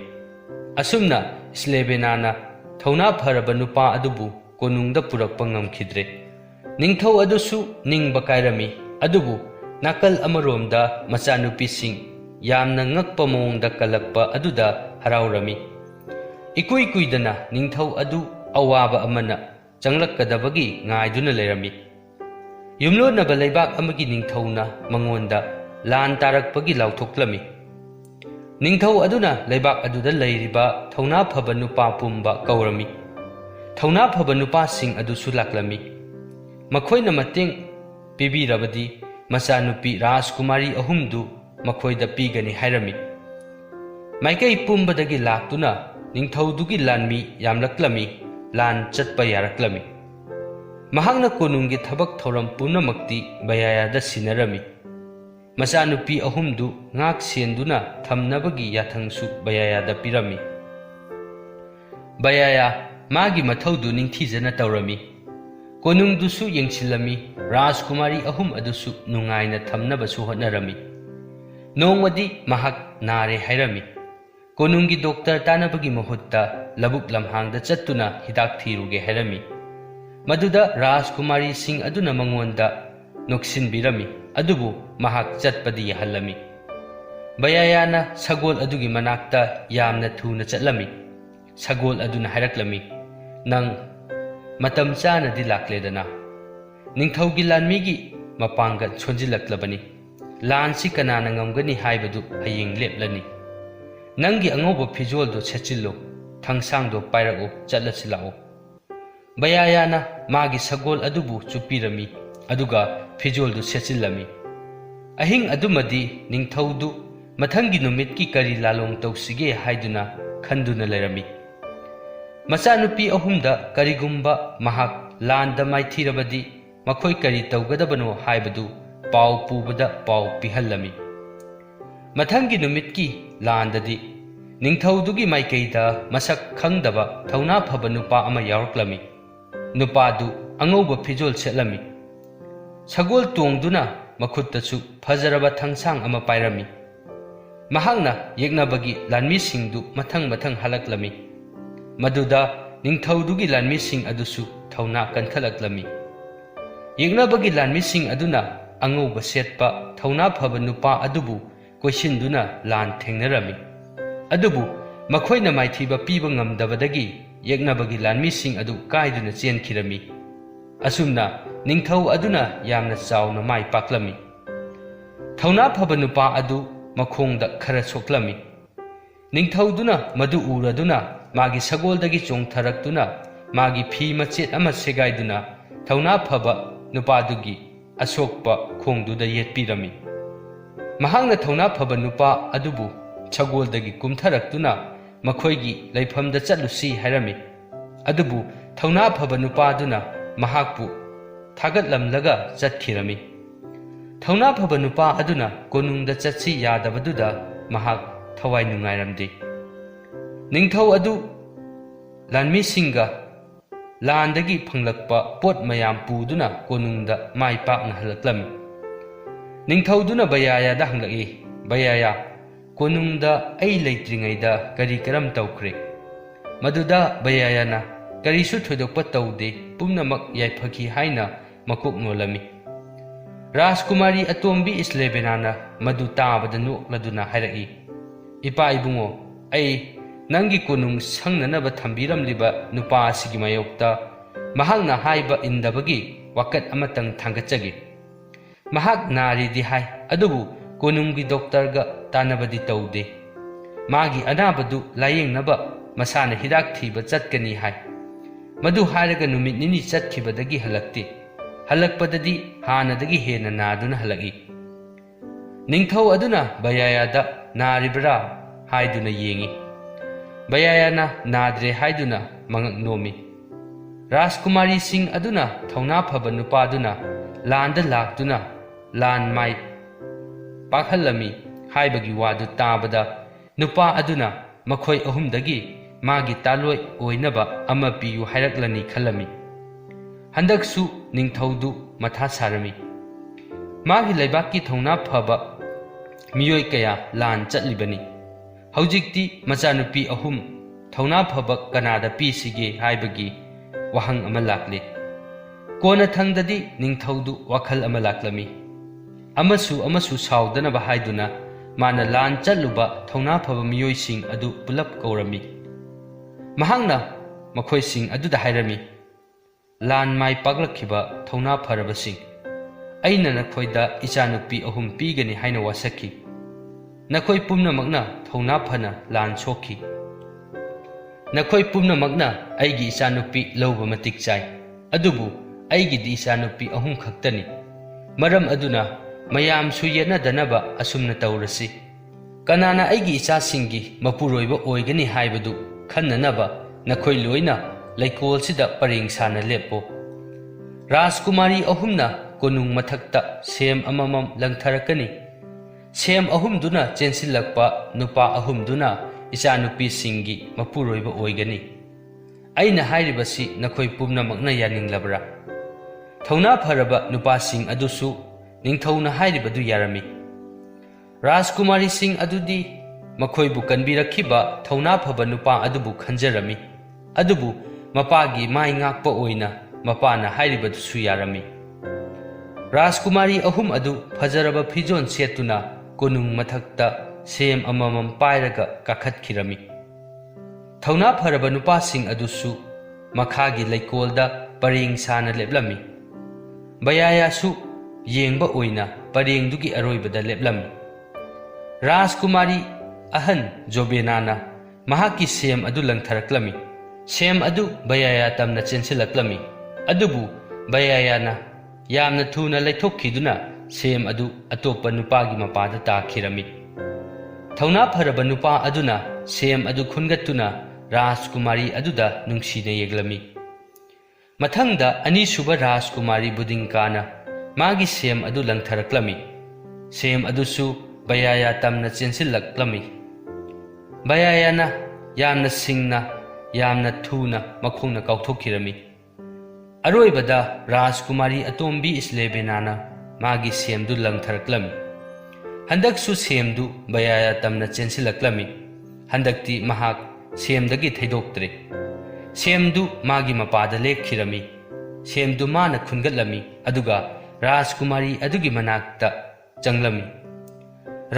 Asumna islebenana thauna pharaba nupa adubu konungda purakpa ngamkhidre. Ningthau adusu ningba kairami. Adubu nakal amaromda machanupi sing yamna ngakpa mongda kalakpa aduda haraurami. Ikui kuidana ningthau adu awaba amana changlakadabagi ngaiduna lerami. Yumlonaba leibak amagi ningthauna mangonda lan tarakpagi lauthoklami. Ningthau aduna leibak aduda leiriba thauna phaba nupa pumba kaurami. Thauna phaba nupa sing adusu laklami. Makhoina mateng pibirabadi machanupi Rajkumari ahumdu makhoida pigani hairami. Maikai pumbadagi laktuna ningthaudugi lanmi yamlaklami lan chatpa yaraklami. Mahangna konunggi thabak thoram punamakti bayayada sinarami. Machanupi ahumdu ngak senduna thamnabagi yathangsu bayayada pirami. Bayaya magi mathaudu ningthijana taurami. Konungdusu yengsilami. Rajkumari ahum adusu nungaina thamnabasu hotnarami. Nongwadi mahak nare hairami. Konungi doctor tanabagi mahutta labuk lamhangda chattuna hidak thiruge hairami. Maduda Rajkumari sing aduna mangonda noksinbirami. Adubu mahak chatpadi yahalami. Bayayana sagol adugi manakta yamna thuna chatlami. Sagol aduna haraklami. Nang matam chana di lakledana. Ningthaugi lanmigi mapanga chonjilaklabani. Lansi kanana ngamgani haibadu hayeng leplani. Nangi angoba phijoldo chechillo thangsangdo pairago chatlasilao. Bayayana magi sagol adubu chupirami aduga phijoldo chechillami. Ahing adumadi ningthaudu mathangi numitki kari lalong tausige haiduna khanduna lerami. Machanupi ahumda karigumba mahak landa maithirabadi makhoi kari taugadabano haibadu pau pubada pau pihallami. Mathangi numitki landadi ningthaudugi maikeida masak khangdaba thauna phaba nupa ama yauraklami. Nupadu angauba phijol setlami. Sagol tongduna makhuttachu fajaraba thangsang ama pairami. Mahangna yeknabagi lanmisingdu mathang mathang halaklami. Maduda ningthaudugi lanmising adusu thauna kanthalaklami. Yeknabagi lanmising aduna angauba setpa thauna phaba nupa adubu koisinduna lan thengnarami. Adubu makhoina maithiba piba ngamdabadagi yeknabagi lanmising adu kaiduna chenkhirami. Asumna ningthau aduna yamna chauna mai paklami. Thauna phaba nupa adu makhongda khara soklami. Ningthauduna madu uraduna magi sagoldagi chongtharaktuna magi phi machet ama segaiduna thauna phaba nupadugi asokpa khongduda yetpirami. Mahangna thauna phaba nupa adubu sagoldagi kumtharaktuna makhoigi leifamda chatlusi hairami. Adubu thauna phaba nupaduna mahakpu thagatlamlaga chathirami. Thauna phaba nupa aduna konungda chatsi yadabaduda mahak thawai nungairamdi. Ningthau adu lanmisinga landagi phanglakpa pot mayam puduna konungda mai pakna halaklami. Ningthauduna bayayada hanglaki. Bayaya konungda ai leitringaida kari karam tawkhre. Maduda bayayana karisu thodokpa tawde pumnamak yaifaki haina makuk nolami. Rajkumari atombi islebenana madu tabada nokladuna hairaki. Ipa ibungo ai ꯅꯪꯒꯤ ꯀꯣꯅꯨꯡ ꯁꯪꯅꯅꯕ ꯊꯝꯕꯤꯔꯝꯂꯤꯕ ꯅꯨꯄꯥ ꯑꯁꯤꯒꯤ ꯃꯥꯌꯣꯛꯇ ꯃꯍꯥꯛꯅ ꯍꯥꯏꯕ ꯏꯟꯗꯕꯒꯤ ꯋꯥꯀꯠ ꯑꯃꯇꯪ ꯊꯥꯡꯒꯠꯆꯒꯦ꯫ ꯃꯍꯥꯛ ꯅꯥꯔꯤꯗꯤ ꯍꯥꯏ, ꯑꯗꯨꯕꯨ ꯀꯣꯅꯨꯡꯒꯤ ꯗꯣꯛꯇꯔꯒ ꯇꯥꯟꯅꯕꯗꯤ ꯇꯧꯗꯦ꯫ ꯃꯥꯒꯤ ꯑꯅꯥꯕꯗꯨ ꯂꯥꯌꯦꯡꯅꯕ ꯃꯁꯥꯅ ꯍꯤꯗꯥꯛ ꯊꯤꯕ ꯆꯠꯀꯅꯤ ꯍꯥꯏ꯫ ꯃꯗꯨ ꯍꯥꯏꯔꯒ ꯅꯨꯃꯤꯠ ꯅꯤꯅꯤ ꯆꯠꯈꯤꯕꯗꯒꯤ ꯍꯜꯂꯛꯇꯦ꯫ ꯍꯜꯂꯛꯄꯗꯗꯤ ꯍꯥꯟꯅꯗꯒꯤ ꯍꯦꯟꯅ ꯅꯥꯗꯨꯅ ꯍꯜꯂꯛꯏ꯫ ꯅꯤꯡꯊꯧ ꯑꯗꯨꯅ ꯕꯌꯥꯌꯥꯗ ꯅꯥꯔꯤꯕ꯭ꯔꯥ ꯍꯥꯏꯗꯨꯅ ꯌꯦꯡꯏ꯫ ꯕꯌꯥꯌꯥꯅ ꯅꯥꯗ꯭ꯔꯦ ꯍꯥꯏꯗꯨꯅ ꯃꯉꯛ ꯅꯣꯝꯃꯤ꯫ ꯔꯥꯖꯀꯨꯃꯥꯔꯤꯁꯤꯡ ꯑꯗꯨꯅ ꯊꯧꯅꯥ ꯐꯕ ꯅꯨꯄꯥꯗꯨꯅ ꯂꯥꯟꯗ ꯂꯥꯛꯇꯨꯅ ꯂꯥꯟ ꯃꯥꯏ ꯄꯥꯛꯍꯜꯂꯝꯃꯤ ꯍꯥꯏꯕꯒꯤ ꯋꯥꯗꯨ ꯇꯥꯕꯗ ꯅꯨꯄꯥ ꯑꯗꯨꯅ ꯃꯈꯣꯏ ꯑꯍꯨꯝꯗꯒꯤ ꯃꯥꯒꯤ ꯇꯥꯂꯣꯏ ꯑꯣꯏꯅꯕ ꯑꯃ ꯄꯤꯌꯨ ꯍꯥꯏꯔꯛꯂꯅꯤ ꯈꯜꯂꯝꯃꯤ꯫ ꯍꯟꯗꯛꯁꯨ ꯅꯤꯡꯊꯧꯗꯨ ꯃꯊꯥ ꯁꯥꯔꯝꯃꯤ꯫ ꯃꯥꯒꯤ ꯂꯩꯕꯥꯛꯀꯤ ꯊꯧꯅꯥ ꯐꯕ ꯃꯤꯑꯣꯏ ꯀꯌꯥ ꯂꯥꯟ ꯆꯠꯂꯤꯕꯅꯤ꯫ ꯍꯧꯖꯤꯛꯇꯤ ꯃꯆꯥꯅꯨꯄꯤ ꯑꯍꯨꯝ ꯊꯧꯅꯥ ꯐꯕ ꯀꯅꯥꯗ ꯄꯤꯁꯤꯒꯦ ꯍꯥꯏꯕꯒꯤ ꯋꯥꯍꯪ ꯑꯃ ꯂꯥꯛꯂꯤ꯫ ꯀꯣꯟꯅꯊꯪꯗꯗꯤ ꯅꯤꯡꯊꯧꯗꯨ ꯋꯥꯈꯜ ꯑꯃ ꯂꯥꯛꯂꯝꯃꯤ꯫ ꯑꯃꯁꯨ ꯁꯥꯎꯗꯅꯕ ꯍꯥꯏꯗꯨꯅ ꯃꯥꯅ ꯂꯥꯟ ꯆꯠꯂꯨꯕ ꯊꯧꯅꯥ ꯐꯕ ꯃꯤꯑꯣꯏꯁꯤꯡ ꯑꯗꯨ ꯄꯨꯂꯞ ꯀꯧꯔꯝꯃꯤ꯫ ꯃꯍꯥꯛꯅ ꯃꯈꯣꯏꯁꯤꯡ ꯑꯗꯨꯗ ꯍꯥꯏꯔꯝꯃꯤ, ꯂꯥꯟ ꯃꯥꯏ ꯄꯥꯛꯂꯛꯈꯤꯕ ꯊꯧꯅꯥ ꯐꯔꯕꯁꯤꯡ, ꯑꯩꯅ ꯅꯈꯣꯏꯗ ꯏꯆꯥꯅꯨꯄꯤ ꯑꯍꯨꯝ ꯄꯤꯒꯅꯤ ꯍꯥꯏꯅ ꯋꯥꯁꯛꯈꯤ꯫ ꯅꯈꯣꯏ ꯄꯨꯝꯅꯃꯛꯅ ꯊꯧꯅꯥ ꯐꯅ ꯂꯥꯟ ꯁꯣꯛꯈꯤ꯫ ꯅꯈꯣꯏ ꯄꯨꯝꯅꯃꯛꯅ ꯑꯩꯒꯤ ꯏꯆꯥꯅꯨꯄꯤ ꯂꯧꯕ ꯃꯇꯤꯛ ꯆꯥꯏ꯫ ꯑꯗꯨꯕꯨ ꯑꯩꯒꯤꯗꯤ ꯏꯆꯥꯅꯨꯄꯤ ꯑꯍꯨꯝ ꯈꯛꯇꯅꯤ꯫ ꯃꯔꯝ ꯑꯗꯨꯅ ꯃꯌꯥꯝꯁꯨ ꯌꯦꯠꯅꯗꯅꯕ ꯑꯁꯨꯝꯅ ꯇꯧꯔꯁꯤ꯫ ꯀꯅꯥꯅ ꯑꯩꯒꯤ ꯏꯆꯥꯁꯤꯡꯒꯤ ꯃꯄꯨꯔꯣꯏꯕ ꯑꯣꯏꯒꯅꯤ ꯍꯥꯏꯕꯗꯨ ꯈꯟꯅꯅꯕ ꯅꯈꯣꯏ ꯂꯣꯏꯅ ꯂꯩꯀꯣꯜꯁꯤꯗ ꯄꯔꯦꯡ ꯁꯥꯅ ꯂꯦꯞꯄꯣ꯫ ꯔꯥꯖꯀꯨꯃꯥꯔꯤ ꯑꯍꯨꯝꯅ ꯀꯣꯅꯨꯡ ꯃꯊꯛꯇ ꯁꯦꯝ ꯑꯃꯃꯝ ꯂꯪꯊꯔꯛꯀꯅꯤ꯫ ꯁꯦꯝ ꯑꯍꯨꯝꯗꯨꯅ ꯆꯦꯟꯁꯤꯜꯂꯛꯄ ꯅꯨꯄꯥ ꯑꯍꯨꯝꯗꯨꯅ ꯏꯆꯥꯅꯨꯄꯤꯁꯤꯡꯒꯤ ꯃꯄꯨꯔꯣꯏꯕ ꯑꯣꯏꯒꯅꯤ꯫ ꯑꯩꯅ ꯍꯥꯏꯔꯤꯕꯁꯤ ꯅꯈꯣꯏ ꯄꯨꯝꯅꯃꯛꯅ ꯌꯥꯅꯤꯡꯂꯕ꯭ꯔꯥ? ꯊꯧꯅꯥ ꯐꯔꯕ ꯅꯨꯄꯥꯁꯤꯡ ꯑꯗꯨꯁꯨ ꯅꯤꯡꯊꯧꯅ ꯍꯥꯏꯔꯤꯕꯗꯨ ꯌꯥꯔꯝꯃꯤ꯫ ꯔꯥꯖꯀꯨꯃꯥꯔꯤꯁꯤꯡ ꯑꯗꯨꯗꯤ ꯃꯈꯣꯏꯕꯨ ꯀꯟꯕꯤꯔꯛꯈꯤꯕ ꯊꯧꯅꯥ ꯐꯕ ꯅꯨꯄꯥ ꯑꯗꯨꯕꯨ ꯈꯟꯖꯔꯝꯃꯤ꯫ ꯑꯗꯨꯕꯨ ꯃꯄꯥꯒꯤ ꯃꯥꯏ ꯉꯥꯛꯄ ꯑꯣꯏꯅ ꯃꯄꯥꯅ ꯍꯥꯏꯔꯤꯕꯗꯨꯁꯨ ꯌꯥꯔꯝꯃꯤ꯫ ꯔꯥꯖꯀꯨꯃꯥꯔꯤ ꯑꯍꯨꯝ ꯑꯗꯨ ꯐꯖꯔꯕ ꯐꯤꯖꯣꯜ ꯁꯦꯠꯇꯨꯅ ꯀꯣꯅꯨꯡ ꯃꯊꯛꯇ ꯁꯦꯝ ꯑꯃꯃꯝ ꯄꯥꯏꯔꯒ ꯀꯥꯈꯠꯈꯤꯔꯝꯃꯤ꯫ ꯊꯧꯅꯥ ꯐꯔꯕ ꯅꯨꯄꯥꯁꯤꯡ ꯑꯗꯨꯁꯨ ꯃꯈꯥꯒꯤ ꯂꯩꯀꯣꯜꯗ ꯄꯔꯦꯡ ꯁꯥꯅ ꯂꯦꯞꯂꯝꯃꯤ꯫ ꯕꯌꯥꯌꯥꯁꯨ ꯌꯦꯡꯕ ꯑꯣꯏꯅ ꯄꯔꯦꯡꯗꯨꯒꯤ ꯑꯔꯣꯏꯕꯗ ꯂꯦꯞꯂꯝꯃꯤ꯫ ꯔꯥꯖꯀꯨꯃꯥꯔꯤ ꯑꯍꯟ ꯖꯣꯕꯦꯅꯥꯅ ꯃꯍꯥꯛꯀꯤ ꯁꯦꯝ ꯑꯗꯨ ꯂꯪꯊꯔꯛꯂꯝꯃꯤ꯫ ꯁꯦꯝ ꯑꯗꯨ ꯕꯌꯥꯌꯥ ꯇꯝꯅ ꯆꯦꯟꯁꯤꯜꯂꯛꯂꯝꯃꯤ꯫ ꯑꯗꯨꯕꯨ ꯕꯌꯥꯌꯥꯅ ꯌꯥꯝꯅ ꯊꯨꯅ ꯂꯩꯊꯣꯛꯈꯤꯗꯨꯅ ꯁꯦꯝ ꯑꯗꯨ ꯑꯇꯣꯞꯄ ꯅꯨꯄꯥꯒꯤ ꯃꯄꯥꯗ ꯇꯥꯈꯤꯔꯝꯃꯤ꯫ ꯊꯧꯅꯥ ꯐꯔꯕ ꯅꯨꯄꯥ ꯑꯗꯨꯅ ꯁꯦꯝ ꯑꯗꯨ ꯈꯨꯟꯒꯠꯇꯨꯅ ꯔꯥꯖꯀꯨꯃꯥꯔꯤ ꯑꯗꯨꯗ ꯅꯨꯡꯁꯤꯅ ꯌꯦꯡꯂꯝꯃꯤ꯫ ꯃꯊꯪꯗ ꯑꯅꯤꯁꯨꯕ ꯔꯥꯖꯀꯨꯃꯥꯔꯤ ꯕꯨꯗꯤꯡꯀꯥꯅ ꯃꯥꯒꯤ ꯁꯦꯝ ꯑꯗꯨ ꯂꯪꯊꯔꯛꯂꯝꯃꯤ꯫ ꯁꯦꯝ ꯑꯗꯨꯁꯨ ꯕꯌꯥꯌꯥ ꯇꯝꯅ ꯆꯦꯟꯁꯤꯜꯂꯛꯂꯝꯃꯤ꯫ ꯕꯌꯥꯌꯥꯅ ꯌꯥꯝꯅ ꯁꯤꯡꯅ ꯌꯥꯝꯅ ꯊꯨꯅ ꯃꯈꯣꯡꯅ ꯀꯥꯎꯊꯣꯛꯈꯤꯔꯝꯃꯤ꯫ ꯑꯔꯣꯏꯕꯗ ꯔꯥꯖꯀꯨꯃꯥꯔꯤ ꯑꯇꯣꯝꯕꯤ ꯏꯁꯂꯦꯕꯦꯅꯥꯅ ꯃꯥꯒꯤ ꯁꯦꯝꯗꯨ ꯂꯪꯊꯔꯛꯂꯝꯃꯤ꯫ ꯍꯟꯗꯛꯁꯨ ꯁꯦꯝꯗꯨ ꯕꯌꯥꯌꯥ ꯇꯝꯅ ꯆꯦꯟꯁꯤꯜꯂꯛꯂꯝꯃꯤ꯫ ꯍꯟꯗꯛꯇꯤ ꯃꯍꯥꯛ ꯁꯦꯝꯗꯒꯤ ꯊꯩꯗꯣꯛꯇ꯭ꯔꯦ꯫ ꯁꯦꯝꯗꯨ ꯃꯥꯒꯤ ꯃꯄꯥꯗ ꯂꯦꯞꯈꯤꯔꯝꯃꯤ꯫ ꯁꯦꯝꯗꯨ ꯃꯥꯅ ꯈꯨꯟꯒꯠꯂꯝꯃꯤ ꯑꯗꯨꯒ ꯔꯥꯖꯀꯨꯃꯥꯔꯤ ꯑꯗꯨꯒꯤ ꯃꯅꯥꯛꯇ ꯆꯪꯂꯝꯃꯤ꯫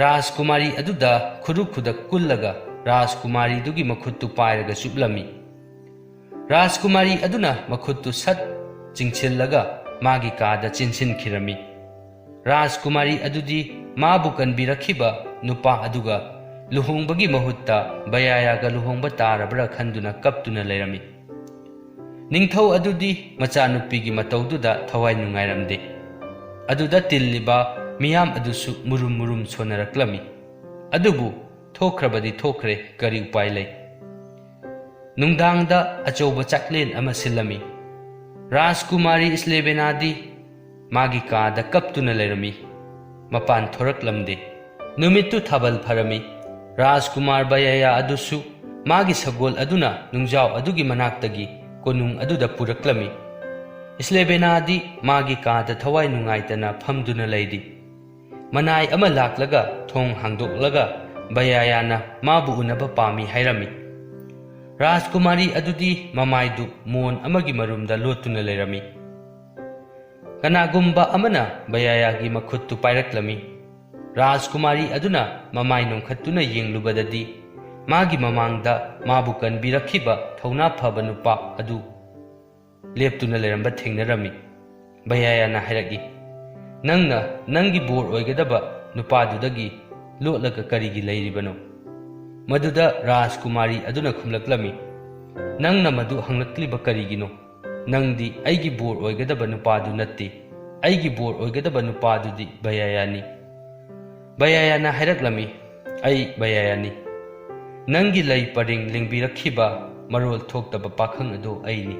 ꯔꯥꯖꯀꯨꯃꯥꯔꯤ ꯑꯗꯨꯗ ꯈꯨꯗꯛ ꯀꯨꯜꯂꯒ ꯔꯥꯖꯀꯨꯃꯥꯔꯤꯗꯨꯒꯤ ꯃꯈꯨꯠꯇꯨ ꯄꯥꯏꯔꯒ ꯆꯨꯞꯂꯝꯃꯤ꯫ ꯔꯥꯖꯀꯨꯃꯥꯔꯤ ꯑꯗꯨꯅ ꯃꯈꯨꯠꯇꯨ ꯁꯠ ꯆꯤꯡꯁꯤꯜꯂꯒ ꯃꯥꯒꯤ ꯀꯥꯗ ꯆꯦꯟꯁꯤꯟꯈꯤꯔꯝꯃꯤ꯫ ꯔꯥꯖꯀꯨꯃꯥꯔꯤ ꯑꯗꯨꯗꯤ ꯃꯥꯕꯨ ꯀꯟꯕꯤꯔꯛꯈꯤꯕ ꯅꯨꯄꯥ ꯑꯗꯨꯒ ꯂꯨꯍꯣꯡꯕꯒꯤ ꯃꯍꯨꯠꯇ ꯕꯌꯥꯌꯥꯒ ꯂꯨꯍꯣꯡꯕ ꯇꯥꯔꯕ꯭ꯔꯥ ꯈꯟꯗꯨꯅ ꯀꯞꯇꯨꯅ ꯂꯩꯔꯝꯃꯤ꯫ ꯅꯤꯡꯊꯧ ꯑꯗꯨꯗꯤ ꯃꯆꯥꯅꯨꯄꯤꯒꯤ ꯃꯇꯧꯗꯨꯗ ꯊꯋꯥꯏ ꯅꯨꯡꯉꯥꯏꯔꯝꯗꯦ꯫ ꯑꯗꯨꯗ ꯇꯤꯜꯂꯤꯕ ꯃꯤꯌꯥꯝ ꯑꯗꯨꯁꯨ ꯃꯨꯔꯨꯝ ꯁꯣꯟꯅꯔꯛꯂꯝꯃꯤ꯫ ꯑꯗꯨꯕꯨ ꯊꯣꯛꯈ꯭ꯔꯕꯗꯤ ꯊꯣꯛꯈ꯭ꯔꯦ, ꯀꯔꯤ ꯎꯄꯥꯏ ꯂꯩ? ꯅꯨꯡꯗꯥꯡꯗ ꯑꯆꯧꯕ ꯆꯥꯛꯂꯦꯟ ꯑꯃ ꯁꯤꯜꯂꯝꯃꯤ꯫ ꯔꯥꯖꯀꯨꯃꯥꯔꯤ ꯏꯁꯂꯦꯕꯦꯅꯥꯗꯤ ꯃꯥꯒꯤ ꯀꯥꯗ ꯀꯞꯇꯨꯅ ꯂꯩꯔꯝꯃꯤ, ꯃꯄꯥꯟ ꯊꯣꯔꯛꯂꯝꯗꯦ꯫ ꯅꯨꯃꯤꯠꯇꯨ ꯊꯥꯕꯜ ꯐꯔꯝꯃꯤ꯫ ꯔꯥꯖꯀꯨꯃꯥꯔ ꯕꯌꯥꯌꯥ ꯑꯗꯨꯁꯨ ꯃꯥꯒꯤ ꯁꯒꯣꯜ ꯑꯗꯨꯅ ꯅꯨꯡꯖꯥꯎ ꯑꯗꯨꯒꯤ ꯃꯅꯥꯛꯇꯒꯤ ꯀꯣꯅꯨꯡ ꯑꯗꯨꯗ ꯄꯨꯔꯛꯂꯝꯃꯤ꯫ ꯏꯁꯂꯦꯕꯦꯅꯥꯗꯤ ꯃꯥꯒꯤ ꯀꯥꯗ ꯊꯋꯥꯏ ꯅꯨꯡꯉꯥꯏꯇꯅ ꯐꯝꯗꯨꯅ ꯂꯩꯔꯤ꯫ ꯃꯅꯥꯏ ꯑꯃ ꯂꯥꯛꯂꯒ ꯊꯣꯡ ꯍꯥꯡꯗꯣꯛꯂꯒ ꯕꯌꯥꯌꯥꯅ ꯃꯥꯕꯨ ꯎꯅꯕ ꯄꯥꯝꯃꯤ ꯍꯥꯏꯔꯝꯃꯤ꯫ ꯔꯥꯖꯀꯨꯃꯥꯔꯤ ꯑꯗꯨꯗꯤ ꯃꯃꯥꯏꯗꯨ ꯃꯣꯟ ꯑꯃꯒꯤ ꯃꯔꯨꯝꯗ ꯂꯣꯠꯇꯨꯅ ꯂꯩꯔꯝꯃꯤ꯫ ꯀꯅꯥꯒꯨꯝꯕ ꯑꯃꯅ ꯕꯌꯥꯌꯥꯒꯤ ꯃꯈꯨꯠꯇꯨ ꯄꯥꯏꯔꯛꯂꯝꯃꯤ꯫ ꯔꯥꯖꯀꯨꯃꯥꯔꯤ ꯑꯗꯨꯅ ꯃꯃꯥꯏ ꯅꯣꯝꯈꯠꯇꯨꯅ ꯌꯦꯡꯂꯨꯕꯗꯗꯤ ꯃꯥꯒꯤ ꯃꯃꯥꯡꯗ ꯃꯥꯕꯨ ꯀꯟꯕꯤꯔꯛꯈꯤꯕ ꯊꯧꯅꯥ ꯐꯕ ꯅꯨꯄꯥ ꯑꯗꯨ ꯂꯦꯞꯇꯨꯅ ꯂꯩꯔꯝꯕ ꯊꯦꯡꯅꯔꯝꯃꯤ꯫ ꯚꯌꯥꯌꯥꯅ ꯍꯥꯏꯔꯛꯏ, "ꯅꯪꯅ ꯅꯪꯒꯤ ꯕꯣꯔ ꯑꯣꯏꯒꯗꯕ ꯅꯨꯄꯥꯗꯨꯗꯒꯤ ꯂꯣꯠꯂꯒ ꯀꯔꯤꯒꯤ ꯂꯩꯔꯤꯕꯅꯣ?" ꯃꯗꯨꯗ ꯔꯥꯖꯀꯨꯃꯥꯔꯤ ꯑꯗꯨꯅ ꯈꯨꯝꯂꯛꯂꯝꯃꯤ, "ꯅꯪꯅ ꯃꯗꯨ ꯍꯪꯂꯛꯂꯤꯕ ꯀꯔꯤꯒꯤꯅꯣ? ꯅꯪꯗꯤ ꯑꯩꯒꯤ ꯕꯣꯔ ꯑꯣꯏꯒꯗꯕ ꯅꯨꯄꯥꯗꯨ ꯅꯠꯇꯦ꯫ ꯑꯩꯒꯤ ꯕꯣꯔ ꯑꯣꯏꯒꯗꯕ ꯅꯨꯄꯥꯗꯨꯗꯤ ꯚꯌꯥꯌꯥꯅꯤ." ꯚꯌꯥꯌꯥꯅ ꯍꯥꯏꯔꯛꯂꯝꯃꯤ, "ꯑꯩ ꯚꯌꯥꯌꯥꯅꯤ꯫ ꯅꯪꯒꯤ ꯂꯩ ꯄꯔꯦꯡ ꯂꯦꯡꯕꯤꯔꯛꯈꯤꯕ ꯃꯔꯣꯜ ꯊꯣꯛꯇꯕ ꯄꯥꯈꯪ ꯑꯗꯨ ꯑꯩꯅꯤ꯫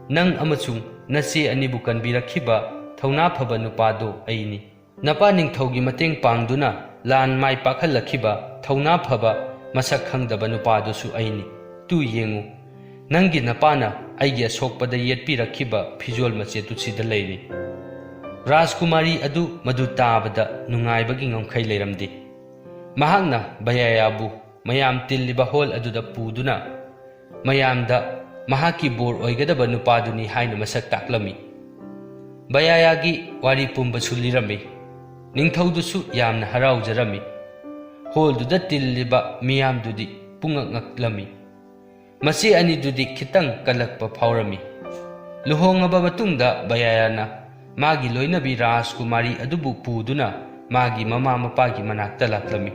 ꯅꯪ ꯑꯃꯁꯨꯡ ꯅꯆꯦ ꯑꯅꯤꯕꯨ ꯀꯟꯕꯤꯔꯛꯈꯤꯕ ꯊꯧꯅꯥ ꯐꯕ ꯅꯨꯄꯥꯗꯣ ꯑꯩꯅꯤ꯫ ꯅꯄꯥ ꯅꯤꯡꯊꯧꯒꯤ ꯃꯇꯦꯡ ꯄꯥꯡꯗꯨꯅ ꯂꯥꯟ ꯃꯥꯏ ꯄꯥꯛꯍꯜꯂꯛꯈꯤꯕ ꯊꯧꯅꯥ ꯐꯕ ꯃꯁꯛ ꯈꯪꯗꯕ ꯅꯨꯄꯥꯗꯨꯁꯨ ꯑꯩꯅꯤ꯫ ꯇꯨ ꯌꯦꯡꯉꯨ, ꯅꯪꯒꯤ ꯅꯄꯥꯅ ꯑꯩꯒꯤ ꯑꯁꯣꯛꯄꯗ ꯌꯦꯠꯄꯤꯔꯛꯈꯤꯕ ꯐꯤꯖꯣꯜ ꯃꯆꯦꯠꯇꯨ ꯁꯤꯗ ꯂꯩꯔꯤ." ꯔꯥꯖꯀꯨꯃꯥꯔꯤ ꯑꯗꯨ ꯃꯗꯨ ꯇꯥꯕꯗ ꯅꯨꯡꯉꯥꯏꯕꯒꯤ ꯉꯝꯈꯩ ꯂꯩꯔꯝꯗꯦ꯫ ꯃꯍꯥꯛꯅ ꯚꯌꯥꯌꯥꯕꯨ ꯃꯌꯥꯝ ꯇꯤꯜꯂꯤꯕ ꯍꯣꯜ ꯑꯗꯨꯗ ꯄꯨꯗꯨꯅ ꯃꯌꯥꯝꯗ ꯃꯍꯥꯛꯀꯤ ꯕꯣꯔ ꯑꯣꯏꯒꯗꯕ ꯅꯨꯄꯥꯗꯨꯅꯤ ꯍꯥꯏꯅ ꯃꯁꯛ ꯇꯥꯛꯂꯝꯃꯤ꯫ ꯚꯌꯥꯌꯥꯒꯤ ꯋꯥꯔꯤ ꯄꯨꯝꯕꯁꯨ ꯂꯤꯔꯝꯃꯤ꯫ ꯅꯤꯡꯊꯧꯗꯨꯁꯨ ꯌꯥꯝꯅ ꯍꯔꯥꯎꯖꯔꯝꯃꯤ꯫ ꯍꯣꯜꯗꯨꯗ ꯇꯤꯜꯂꯤꯕ ꯃꯤꯌꯥꯝꯗꯨꯗꯤ ꯄꯨꯡꯉꯛ ꯉꯛꯂꯝꯃꯤ꯫ ꯃꯆꯦ ꯑꯅꯤꯗꯨꯗꯤ ꯈꯤꯇꯪ ꯀꯜꯂꯛꯄ ꯐꯥꯎꯔꯝꯃꯤ꯫ ꯂꯨꯍꯣꯡꯉꯕ ꯃꯇꯨꯡꯗ ꯚꯌꯥꯌꯥꯅ ꯃꯥꯒꯤ ꯂꯣꯏꯅꯕꯤ ꯔꯥꯖꯀꯨꯃꯥꯔꯤ ꯑꯗꯨꯕꯨ ꯄꯨꯗꯨꯅ ꯃꯥꯒꯤ ꯃꯃꯥ ꯃꯄꯥꯒꯤ ꯃꯅꯥꯛꯇ ꯂꯥꯛꯂꯝꯃꯤ꯫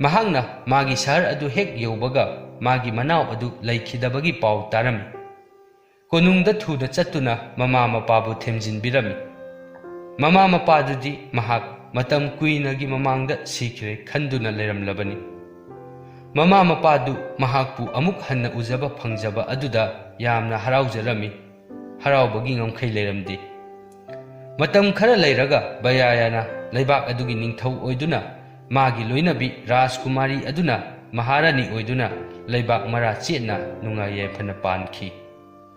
ꯃꯍꯥꯛꯅ ꯃꯥꯒꯤ ꯁꯍꯔ ꯑꯗꯨ ꯍꯦꯛ ꯌꯧꯕꯒ ꯃꯥꯒꯤ ꯃꯅꯥꯎ ꯑꯗꯨ ꯂꯩꯈꯤꯗꯕꯒꯤ ꯄꯥꯎ ꯇꯥꯔꯝꯃꯤ꯫ ꯀꯣꯅꯨꯡꯗ ꯊꯨꯅ ꯆꯠꯇꯨꯅ ꯃꯃꯥ ꯃꯄꯥꯕꯨ ꯊꯦꯝꯖꯤꯟꯕꯤꯔꯝꯃꯤ꯫ ꯃꯃꯥ ꯃꯄꯥꯗꯨꯗꯤ ꯃꯍꯥꯛ ꯃꯇꯝ ꯀꯨꯏꯅꯒꯤ ꯃꯃꯥꯡꯗ ꯁꯤꯈ꯭ꯔꯦ ꯈꯟꯗꯨꯅ ꯂꯩꯔꯝꯂꯕꯅꯤ꯫ ꯃꯃꯥ ꯃꯄꯥꯗꯨ ꯃꯍꯥꯛꯄꯨ ꯑꯃꯨꯛ ꯍꯟꯅ ꯎꯖꯕ ꯐꯪꯖꯕ ꯑꯗꯨꯗ ꯌꯥꯝꯅ ꯍꯔꯥꯎꯖꯔꯝꯃꯤ꯫ ꯍꯔꯥꯎꯕꯒꯤ ꯉꯝꯈꯩ ꯂꯩꯔꯝꯗꯦ꯫ ꯃꯇꯝ ꯈꯔ ꯂꯩꯔꯒ ꯚꯌꯥꯌꯥꯅ ꯂꯩꯕꯥꯛ ꯑꯗꯨꯒꯤ ꯅꯤꯡꯊꯧ ꯑꯣꯏꯗꯨꯅ ꯃꯥꯒꯤ ꯂꯣꯏꯅꯕꯤ ꯔꯥꯖꯀꯨꯃꯥꯔꯤ ꯑꯗꯨꯅ ꯃꯍꯥꯔꯥꯅꯤ ꯑꯣꯏꯗꯨꯅ ꯂꯩꯕꯥꯛ ꯃꯔꯥ ꯆꯦꯠꯅ ꯅꯨꯡꯉꯥꯏ ꯌꯥꯏꯐꯅ ꯄꯥꯟꯈꯤ꯫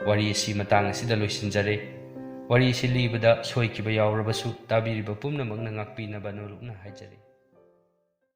ꯋꯥꯔꯤ ꯑꯁꯤ ꯃꯇꯥꯡ ꯑꯁꯤꯗ ꯂꯣꯏꯁꯤꯟꯖꯔꯦ꯫ ꯋꯥꯔꯤ ꯑꯁꯤ ꯂꯤꯕꯗ ꯁꯣꯏꯈꯤꯕ ꯌꯥꯎꯔꯕꯁꯨ ꯇꯥꯕꯤꯔꯤꯕ ꯄꯨꯝꯅꯃꯛꯅ ꯉꯥꯛꯄꯤꯅꯕ ꯅꯣꯡꯂꯨꯛꯅ ꯍꯥꯏꯖꯔꯤ꯫